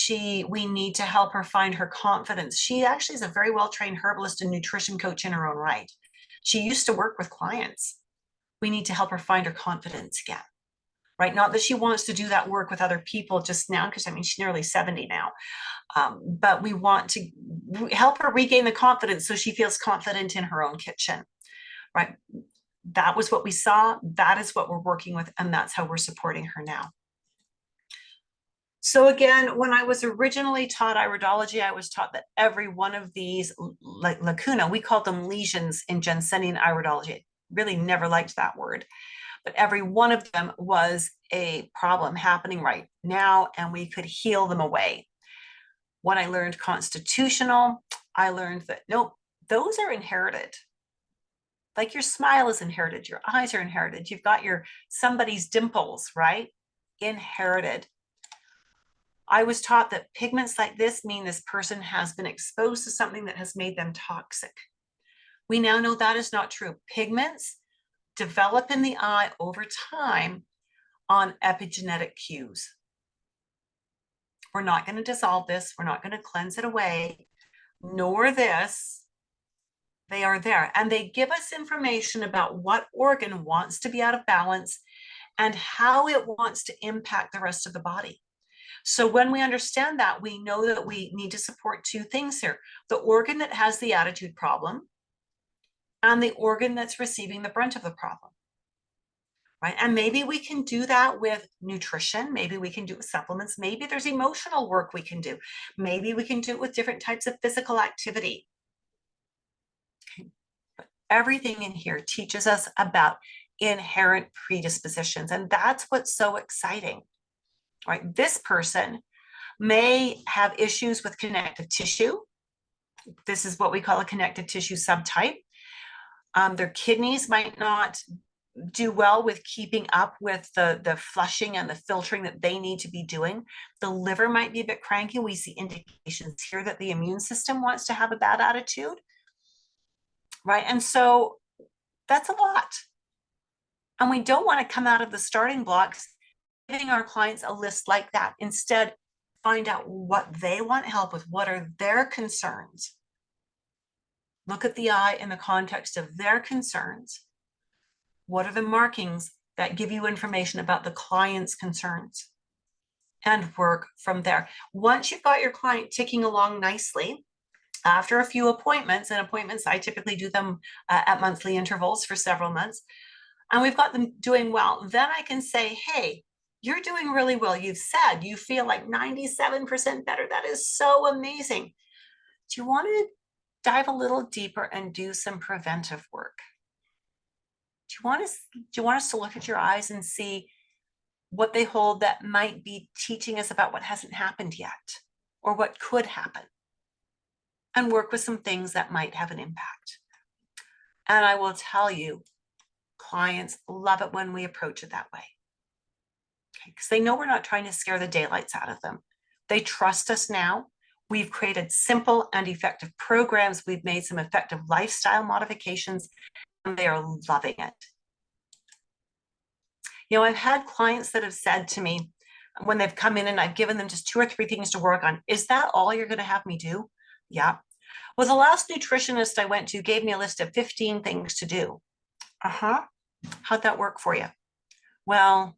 We need to help her find her confidence. She actually is a very well-trained herbalist and nutrition coach in her own right. She used to work with clients. We need to help her find her confidence again, right? Not that she wants to do that work with other people just now, because I mean, she's nearly 70 now. But we want to help her regain the confidence so she feels confident in her own kitchen, right? That was what we saw. That is what we're working with. And that's how we're supporting her now. So again, when I was originally taught iridology, I was taught that every one of these, like lacuna, we called them lesions in Jensenian iridology. I really never liked that word, but every one of them was a problem happening right now, and we could heal them away. When I learned constitutional, I learned that, nope, those are inherited. Like your smile is inherited, your eyes are inherited, you've got somebody's dimples, right? Inherited. I was taught that pigments like this mean this person has been exposed to something that has made them toxic. We now know that is not true. Pigments develop in the eye over time on epigenetic cues. We're not going to dissolve this. We're not going to cleanse it away, nor this. They are there, and they give us information about what organ wants to be out of balance and how it wants to impact the rest of the body. So when we understand that, we know that we need to support 2 things here: the organ that has the attitude problem and the organ that's receiving the brunt of the problem. Right? And maybe we can do that with nutrition. Maybe we can do it with supplements. Maybe there's emotional work we can do. Maybe we can do it with different types of physical activity. Okay. But everything in here teaches us about inherent predispositions. And that's what's so exciting, right? This person may have issues with connective tissue. This is what we call a connective tissue subtype. Their kidneys might not do well with keeping up with the flushing and the filtering that they need to be doing. The liver might be a bit cranky. We see indications here that the immune system wants to have a bad attitude, right? And so that's a lot. And we don't want to come out of the starting blocks giving our clients a list like that. Instead, find out what they want help with. What are their concerns? Look at the eye in the context of their concerns. What are the markings that give you information about the client's concerns? And work from there. Once you've got your client ticking along nicely, after a few appointments, and appointments, I typically do them at monthly intervals for several months, and we've got them doing well, then I can say, hey, you're doing really well. You've said you feel like 97% better. That is so amazing. Do you want to dive a little deeper and do some preventive work? Do you want us to look at your eyes and see what they hold that might be teaching us about what hasn't happened yet or what could happen, and work with some things that might have an impact? And I will tell you, clients love it when we approach it that way. Okay, because they know we're not trying to scare the daylights out of them. They trust us now. We've created simple and effective programs. We've made some effective lifestyle modifications, and they are loving it. You know, I've had clients that have said to me when they've come in and I've given them just 2 or 3 things to work on, is that all you're going to have me do? Yeah. Well, the last nutritionist I went to gave me a list of 15 things to do. Uh-huh. How'd that work for you? Well,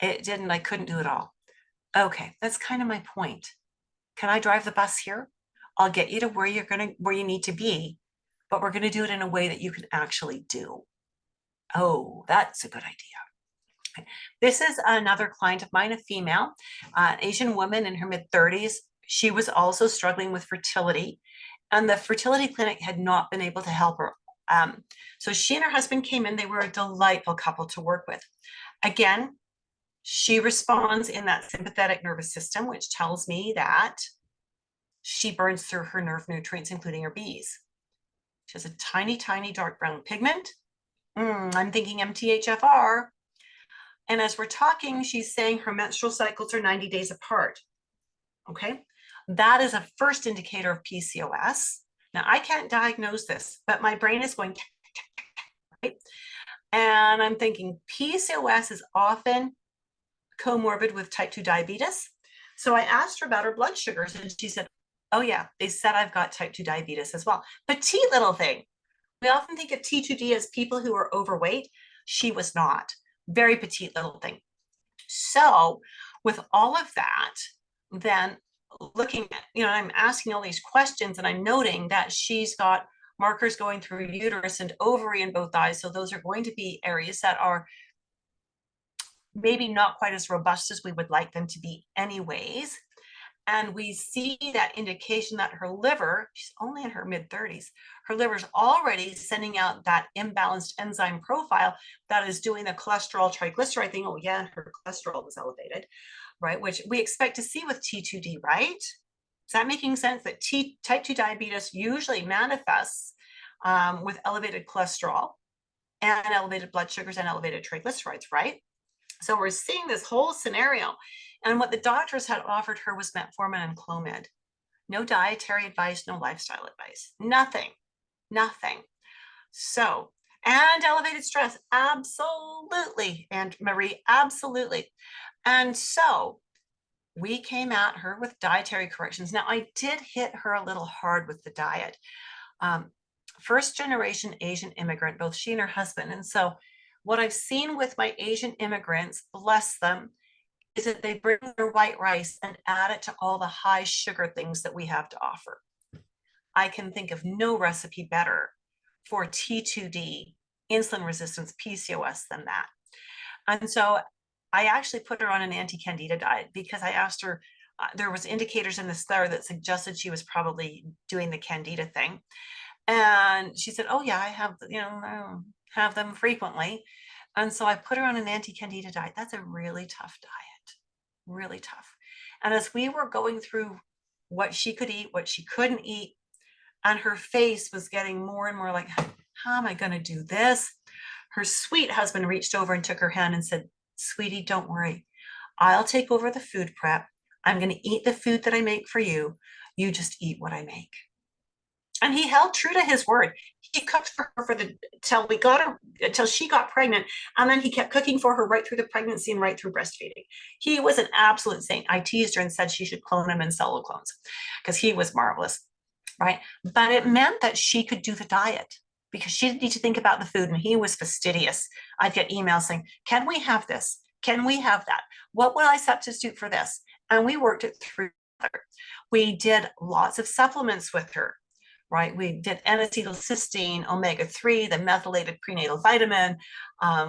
it didn't. I couldn't do it all. Okay, that's kind of my point. Can I drive the bus here? I'll get you to where you need to be, but we're going to do it in a way that you can actually do. Oh, that's a good idea. Okay. This is another client of mine, a female, Asian woman in her mid-30s. She was also struggling with fertility, and the fertility clinic had not been able to help her. So she and her husband came in. They were a delightful couple to work with. Again, she responds in that sympathetic nervous system, which tells me that she burns through her nerve nutrients, including her Bs. She has a tiny, tiny dark brown pigment. I'm thinking MTHFR. And as we're talking, she's saying her menstrual cycles are 90 days apart. Okay. That is a first indicator of PCOS. Now, I can't diagnose this, but my brain is going, right? And I'm thinking PCOS is often comorbid with type 2 diabetes. So I asked her about her blood sugars, and she said, oh yeah, they said I've got type 2 diabetes as well. Petite little thing. We often think of T2D as people who are overweight. She was not. Very petite little thing. So with all of that, then looking at, I'm asking all these questions, and I'm noting that she's got markers going through uterus and ovary in both eyes. So those are going to be areas that are maybe not quite as robust as we would like them to be anyways. And we see that indication that her liver, she's only in her mid-30s, her liver's already sending out that imbalanced enzyme profile that is doing the cholesterol triglyceride thing. Oh yeah, her cholesterol was elevated, right? Which we expect to see with T2D, right? Is that making sense? That type 2 diabetes usually manifests with elevated cholesterol and elevated blood sugars and elevated triglycerides, right? So we're seeing this whole scenario. And what the doctors had offered her was metformin and Clomid. No dietary advice, no lifestyle advice, nothing. So, and elevated stress, absolutely. And Marie, absolutely. And so we came at her with dietary corrections. Now, I did hit her a little hard with the diet. First generation Asian immigrant, both she and her husband. And so what I've seen with my Asian immigrants, bless them, is that they bring their white rice and add it to all the high sugar things that we have to offer. I can think of no recipe better for T2D, insulin resistance, PCOS than that. And so I actually put her on an anti-candida diet because I asked her, there was indicators in the scar that suggested she was probably doing the candida thing. And she said, oh yeah, I have, I have them frequently. And so I put her on an anti-candida diet. That's a really tough diet, really tough. And as we were going through what she could eat, what she couldn't eat, and her face was getting more and more like, how am I going to do this? Her sweet husband reached over and took her hand and said, sweetie, don't worry. I'll take over the food prep. I'm going to eat the food that I make for you. You just eat what I make. And he held true to his word. He cooked for her till she got pregnant. And then he kept cooking for her right through the pregnancy and right through breastfeeding. He was an absolute saint. I teased her and said she should clone him and sell the clones because he was marvelous, right? But it meant that she could do the diet because she didn't need to think about the food. And he was fastidious. I'd get emails saying, can we have this? Can we have that? What will I substitute for this? And we worked it through. We did lots of supplements with her, right? We did N-acetylcysteine, omega-3, the methylated prenatal vitamin.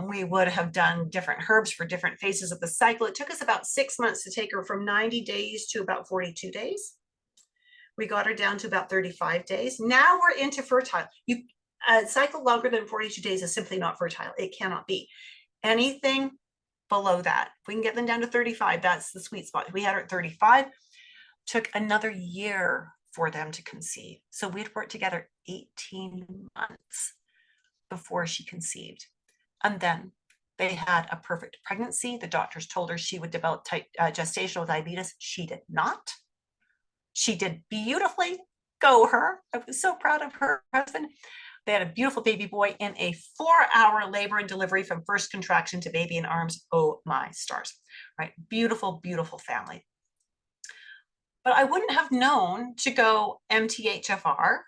We would have done different herbs for different phases of the cycle. It took us about 6 months to take her from 90 days to about 42 days. We got her down to about 35 days. Now we're into fertile. A cycle longer than 42 days is simply not fertile. It cannot be. Anything below that, if we can get them down to 35, that's the sweet spot. We had her at 35. Took another year for them to conceive. So we'd worked together 18 months before she conceived. And then they had a perfect pregnancy. The doctors told her she would develop gestational diabetes. She did not. She did beautifully. Go her. I was so proud of her husband. They had a beautiful baby boy in a 4-hour labor and delivery from first contraction to baby in arms. Oh my stars, right? Beautiful, beautiful family. But I wouldn't have known to go MTHFR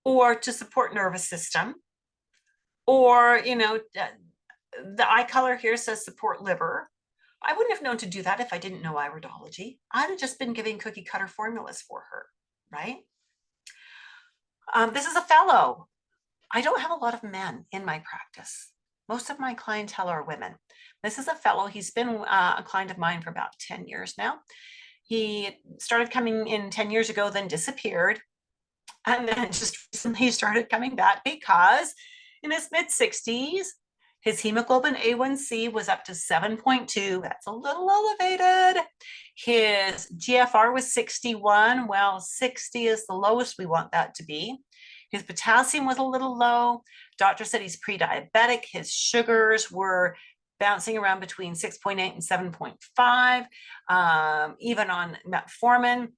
or to support nervous system, or, the eye color here says support liver. I wouldn't have known to do that if I didn't know iridology. I'd have just been giving cookie cutter formulas for her, right? This is a fellow. I don't have a lot of men in my practice. Most of my clientele are women. This is a fellow. He's been a client of mine for about 10 years now. He started coming in 10 years ago, then disappeared. And then just recently started coming back because in his mid-60s, his hemoglobin A1C was up to 7.2. That's a little elevated. His GFR was 61. Well, 60 is the lowest we want that to be. His potassium was a little low. Doctor said he's pre-diabetic. His sugars were bouncing around between 6.8 and 7.5, even on metformin.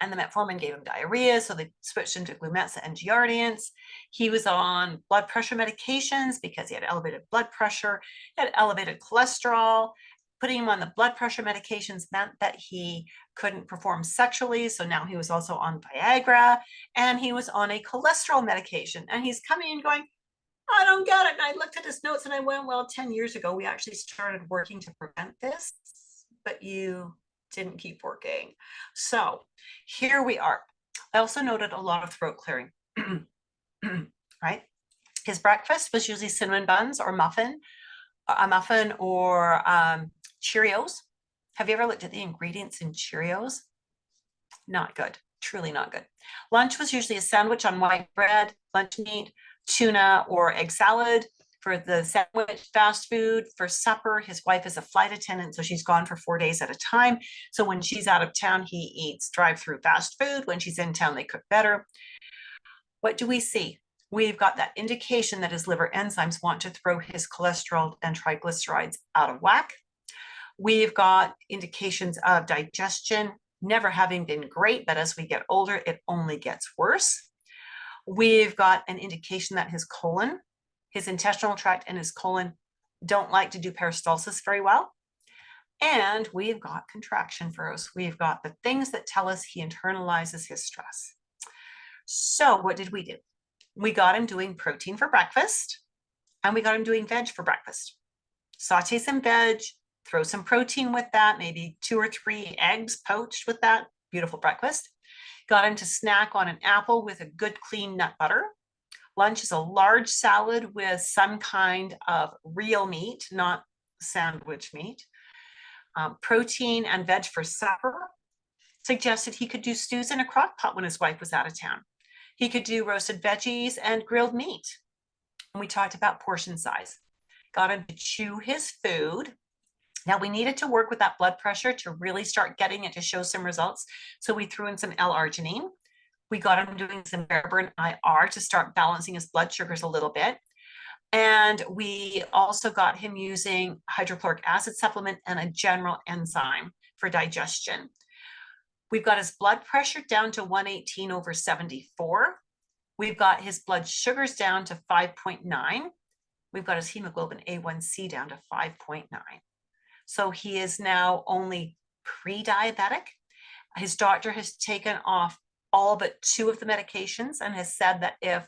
And the metformin gave him diarrhea, so they switched him to Glumetza and Giardiance. He was on blood pressure medications because he had elevated blood pressure, he had elevated cholesterol. Putting him on the blood pressure medications meant that he couldn't perform sexually, so now he was also on Viagra, and he was on a cholesterol medication. And he's coming and going, I don't get it. And I looked at his notes and I went, well, 10 years ago, we actually started working to prevent this, but you didn't keep working. So here we are. I also noted a lot of throat clearing, right? His breakfast was usually cinnamon buns or a muffin or Cheerios. Have you ever looked at the ingredients in Cheerios? Not good, truly not good. Lunch was usually a sandwich on white bread, lunch meat, tuna or egg salad. For the sandwich, fast food. For supper, his wife is a flight attendant, so she's gone for 4 days at a time. So when she's out of town, he eats drive-through fast food. When she's in town, they cook better. What do we see? We've got that indication that his liver enzymes want to throw his cholesterol and triglycerides out of whack. We've got indications of digestion never having been great, but as we get older, it only gets worse. We've got an indication that his colon, his intestinal tract and his colon don't like to do peristalsis very well. And we've got contraction furrows. We've got the things that tell us he internalizes his stress. So what did we do? We got him doing protein for breakfast, and we got him doing veg for breakfast. Saute some veg, throw some protein with that, maybe 2 or 3 eggs poached with that. Beautiful breakfast. Got him to snack on an apple with a good clean nut butter. Lunch is a large salad with some kind of real meat, not sandwich meat. Protein and veg for supper. Suggested he could do stews in a crock pot when his wife was out of town. He could do roasted veggies and grilled meat. And we talked about portion size. Got him to chew his food. Now we needed to work with that blood pressure to really start getting it to show some results. So we threw in some L-arginine. We got him doing some berberine IR to start balancing his blood sugars a little bit. And we also got him using hydrochloric acid supplement and a general enzyme for digestion. We've got his blood pressure down to 118/74. We've got his blood sugars down to 5.9. We've got his hemoglobin A1C down to 5.9. So he is now only pre-diabetic. His doctor has taken off all but 2 of the medications and has said that if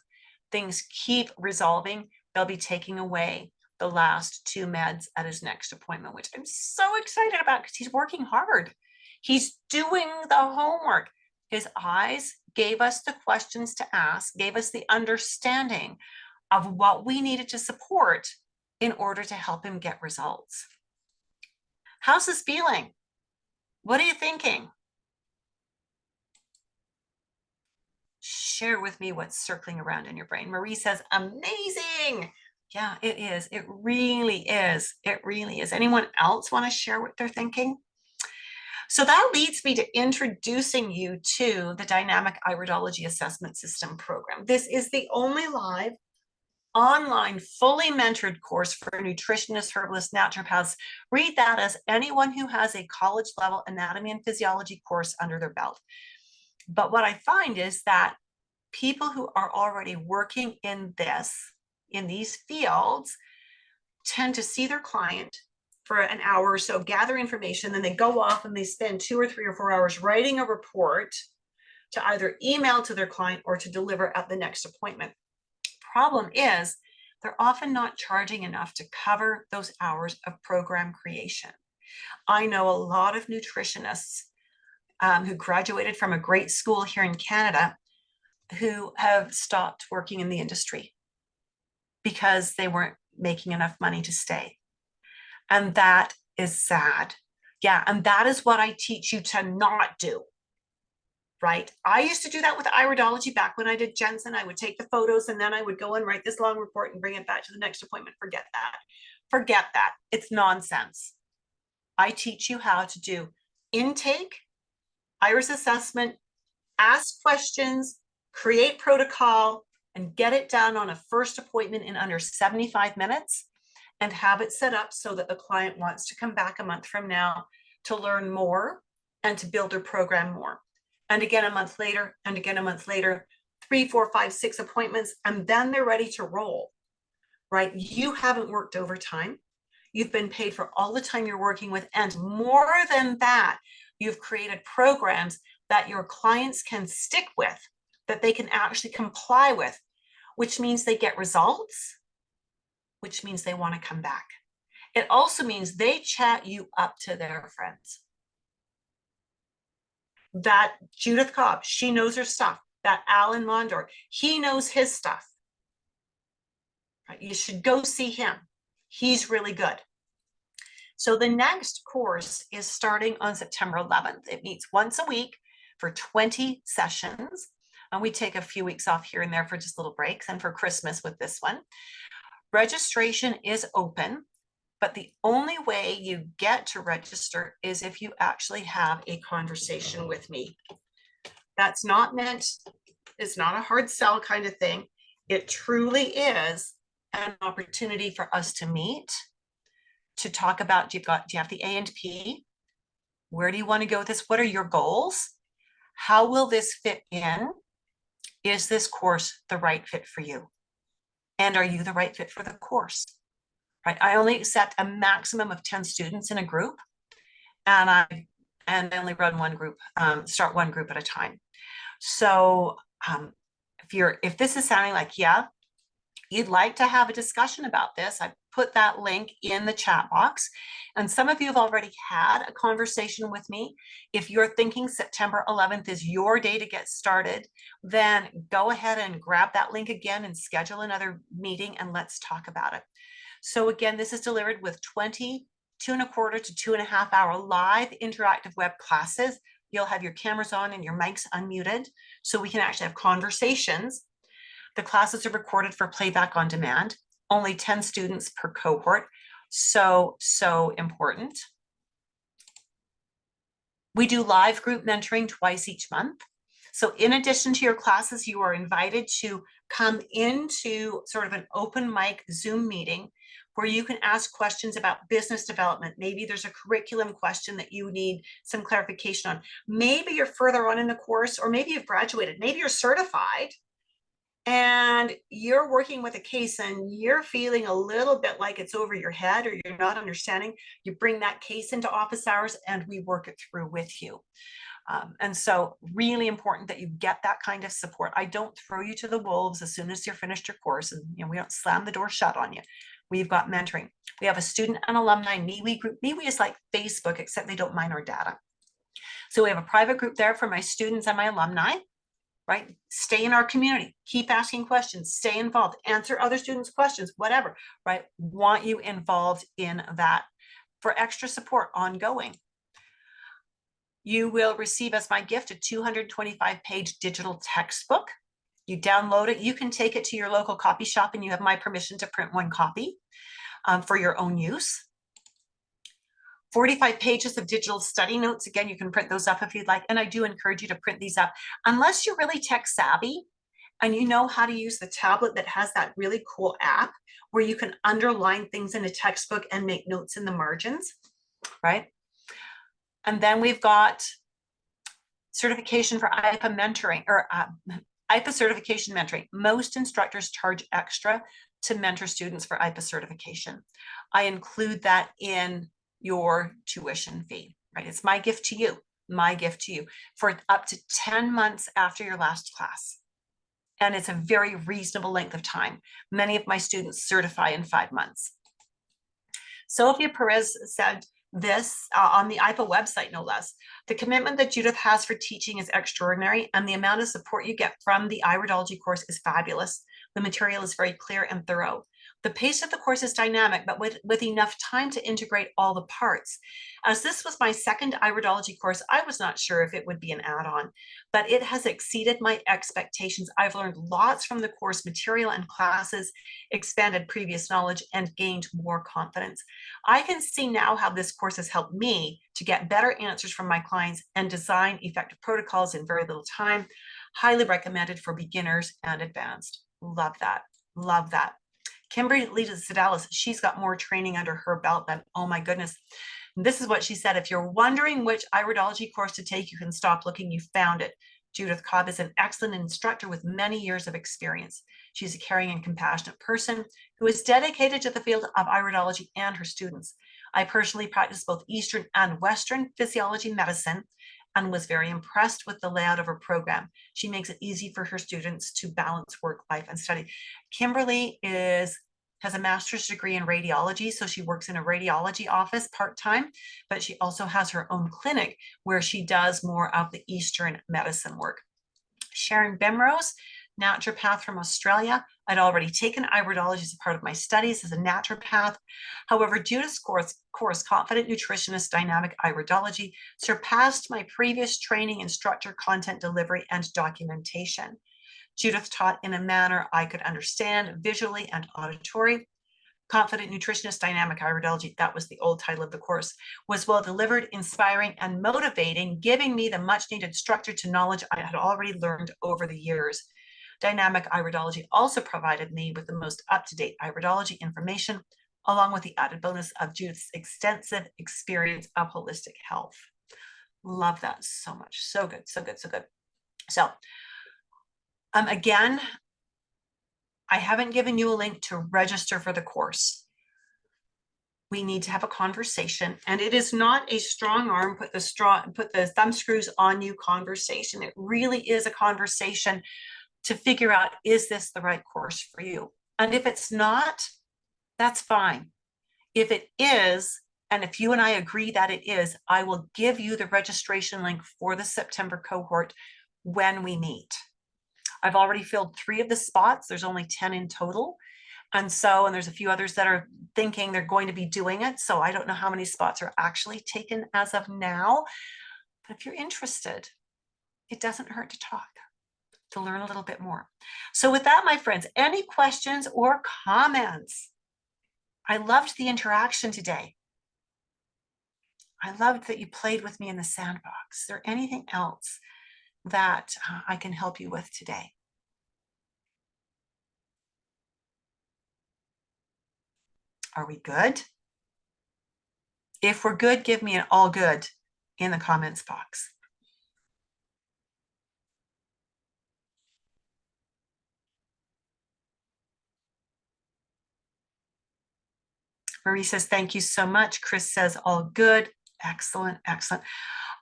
things keep resolving, they'll be taking away the last 2 meds at his next appointment, which I'm so excited about because he's working hard. He's doing the homework. His eyes gave us the questions to ask, gave us the understanding of what we needed to support in order to help him get results. How's this feeling? What are you thinking? Share with me what's circling around in your brain. Marie says, amazing. Yeah, it is. It really is. It really is. Anyone else want to share what they're thinking? So that leads me to introducing you to the Dynamic Iridology Assessment System program. This is the only live, online, fully mentored course for nutritionists, herbalists, naturopaths. Read that as anyone who has a college level anatomy and physiology course under their belt. But what I find is that people who are already working in these fields tend to see their client for an hour or so, gather information, then they go off and they spend 2 or 3 or 4 hours writing a report to either email to their client or to deliver at the next appointment. Problem is, they're often not charging enough to cover those hours of program creation. I know a lot of nutritionists who graduated from a great school here in Canada who have stopped working in the industry because they weren't making enough money to stay. And that is sad. Yeah, and that is what I teach you to not do, right? I used to do that with iridology back when I did Jensen. I would take the photos and then I would go and write this long report and bring it back to the next appointment. Forget that. Forget that. It's nonsense. I teach you how to do intake, iris assessment, ask questions, create protocol, and get it done on a first appointment in under 75 minutes and have it set up so that the client wants to come back a month from now to learn more and to build their program more. And again, a month later, and again, a month later, 3, 4, 5, 6 appointments, and then they're ready to roll, right? You haven't worked overtime. You've been paid for all the time you're working with. And more than that, you've created programs that your clients can stick with, that they can actually comply with, which means they get results, which means they want to come back. It also means they chat you up to their friends. That Judith Cobb, she knows her stuff. That Alan Mondor, he knows his stuff. You should go see him. He's really good. So the next course is starting on September 11th. It meets once a week for 20 sessions. And we take a few weeks off here and there for just little breaks and for Christmas with this one. Registration is open, but the only way you get to register is if you actually have a conversation with me. That's not meant, it's not a hard sell kind of thing. It truly is an opportunity for us to meet, to talk about, do you have the A and P? Where do you want to go with this? What are your goals? How will this fit in? Is this course the right fit for you? And are you the right fit for the course? Right? I only accept a maximum of 10 students in a group, and I only run one group, start one group at a time. So if this is sounding like, yeah, you'd like to have a discussion about this, put that link in the chat box. And some of you have already had a conversation with me. If you're thinking September 11th is your day to get started, then go ahead and grab that link again and schedule another meeting and let's talk about it. So again, this is delivered with 20 2.25 to 2.5 hour live interactive web classes. You'll have your cameras on and your mics unmuted so we can actually have conversations. The classes are recorded for playback on demand, only 10 students per cohort. So important. We do live group mentoring twice each month. So in addition to your classes, you are invited to come into sort of an open mic Zoom meeting where you can ask questions about business development. Maybe there's a curriculum question that you need some clarification on. Maybe you're further on in the course, or maybe you've graduated. Maybe you're certified and you're working with a case and you're feeling a little bit like it's over your head or you're not understanding. You bring that case into office hours and we work it through with you. And so really important that you get that kind of support. I don't throw you to the wolves as soon as you're finished your course, and we don't slam the door shut on you. We've got mentoring. We have a student and alumni MeWe group. MeWe is like Facebook, except they don't mine our data. So we have a private group there for my students and my alumni, right? Stay in our community, keep asking questions, stay involved, answer other students' questions, whatever, right? Want you involved in that for extra support ongoing. You will receive as my gift a 225-page digital textbook. You download it. You can take it to your local copy shop and you have my permission to print one copy for your own use. 45 pages of digital study notes. Again, you can print those up if you'd like. And I do encourage you to print these up. Unless you're really tech savvy and you know how to use the tablet that has that really cool app where you can underline things in a textbook and make notes in the margins, right? And then we've got certification for IPA mentoring or IPA certification mentoring. Most instructors charge extra to mentor students for IPA certification. I include that in your tuition fee, right? It's my gift to you, for up to 10 months after your last class. And it's a very reasonable length of time. Many of my students certify in 5 months. Sophia Perez said this on the IPA website, no less. The commitment that Judith has for teaching is extraordinary, and the amount of support you get from the Iridology course is fabulous. The material is very clear and thorough. The pace of the course is dynamic, but with enough time to integrate all the parts. As this was my second Iridology course, I was not sure if it would be an add-on, but it has exceeded my expectations. I've learned lots from the course material and classes, expanded previous knowledge, and gained more confidence. I can see now how this course has helped me to get better answers from my clients and design effective protocols in very little time. Highly recommended for beginners and advanced. Love that. Love that. Kimberly Sedalis, she's got more training under her belt than, oh my goodness. This is what she said. If you're wondering which Iridology course to take, you can stop looking. You found it. Judith Cobb is an excellent instructor with many years of experience. She's a caring and compassionate person who is dedicated to the field of Iridology and her students. I personally practice both Eastern and Western physiology medicine and was very impressed with the layout of her program. She makes it easy for her students to balance work, life, and study. Kimberly has a master's degree in radiology, so she works in a radiology office part-time, but she also has her own clinic where she does more of the Eastern medicine work. Sharon Bemrose, naturopath from Australia. I'd already taken Iridology as a part of my studies as a naturopath. However, Judith's course, Confident Nutritionist Dynamic Iridology, surpassed my previous training in structure, content delivery, and documentation. Judith taught in a manner I could understand visually and auditory. Confident Nutritionist Dynamic Iridology, that was the old title of the course, was well delivered, inspiring, and motivating, giving me the much needed structure to knowledge I had already learned over the years. Dynamic Iridology also provided me with the most up-to-date iridology information, along with the added bonus of Judith's extensive experience of holistic health. Love that so much. So good, so good, so good. So, again, I haven't given you a link to register for the course. We need to have a conversation, and it is not a strong arm, put the thumb screws on you conversation. It really is a conversation to figure out, is this the right course for you? And if it's not, that's fine. If it is, and if you and I agree that it is, I will give you the registration link for the September cohort when we meet. I've already filled 3 of the spots. There's only 10 in total. And there's a few others that are thinking they're going to be doing it. So I don't know how many spots are actually taken as of now. But if you're interested, it doesn't hurt to talk, to learn a little bit more. So with that, my friends, any questions or comments? I loved the interaction today. I loved that you played with me in the sandbox. Is there anything else that I can help you with today? Are we good? If we're good, give me an all good in the comments box. Marie says, thank you so much. Chris says, all good. Excellent, excellent.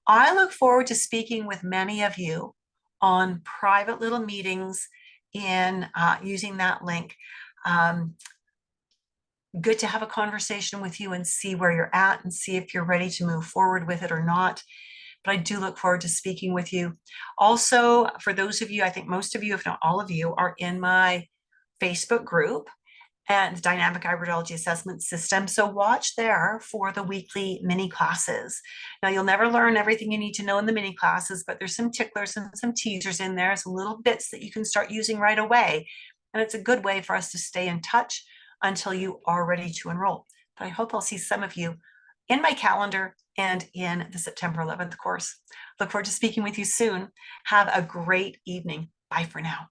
I look forward to speaking with many of you on private little meetings in using that link. Good to have a conversation with you and see where you're at and see if you're ready to move forward with it or not. But I do look forward to speaking with you. Also, for those of you, I think most of you, if not all of you, are in my Facebook group and the Dynamic Iridology Assessment System. So watch there for the weekly mini classes. Now, you'll never learn everything you need to know in the mini classes, but there's some ticklers and some teasers in there, some little bits that you can start using right away. And it's a good way for us to stay in touch until you are ready to enroll. But I hope I'll see some of you in my calendar and in the September 11th course. Look forward to speaking with you soon. Have a great evening. Bye for now.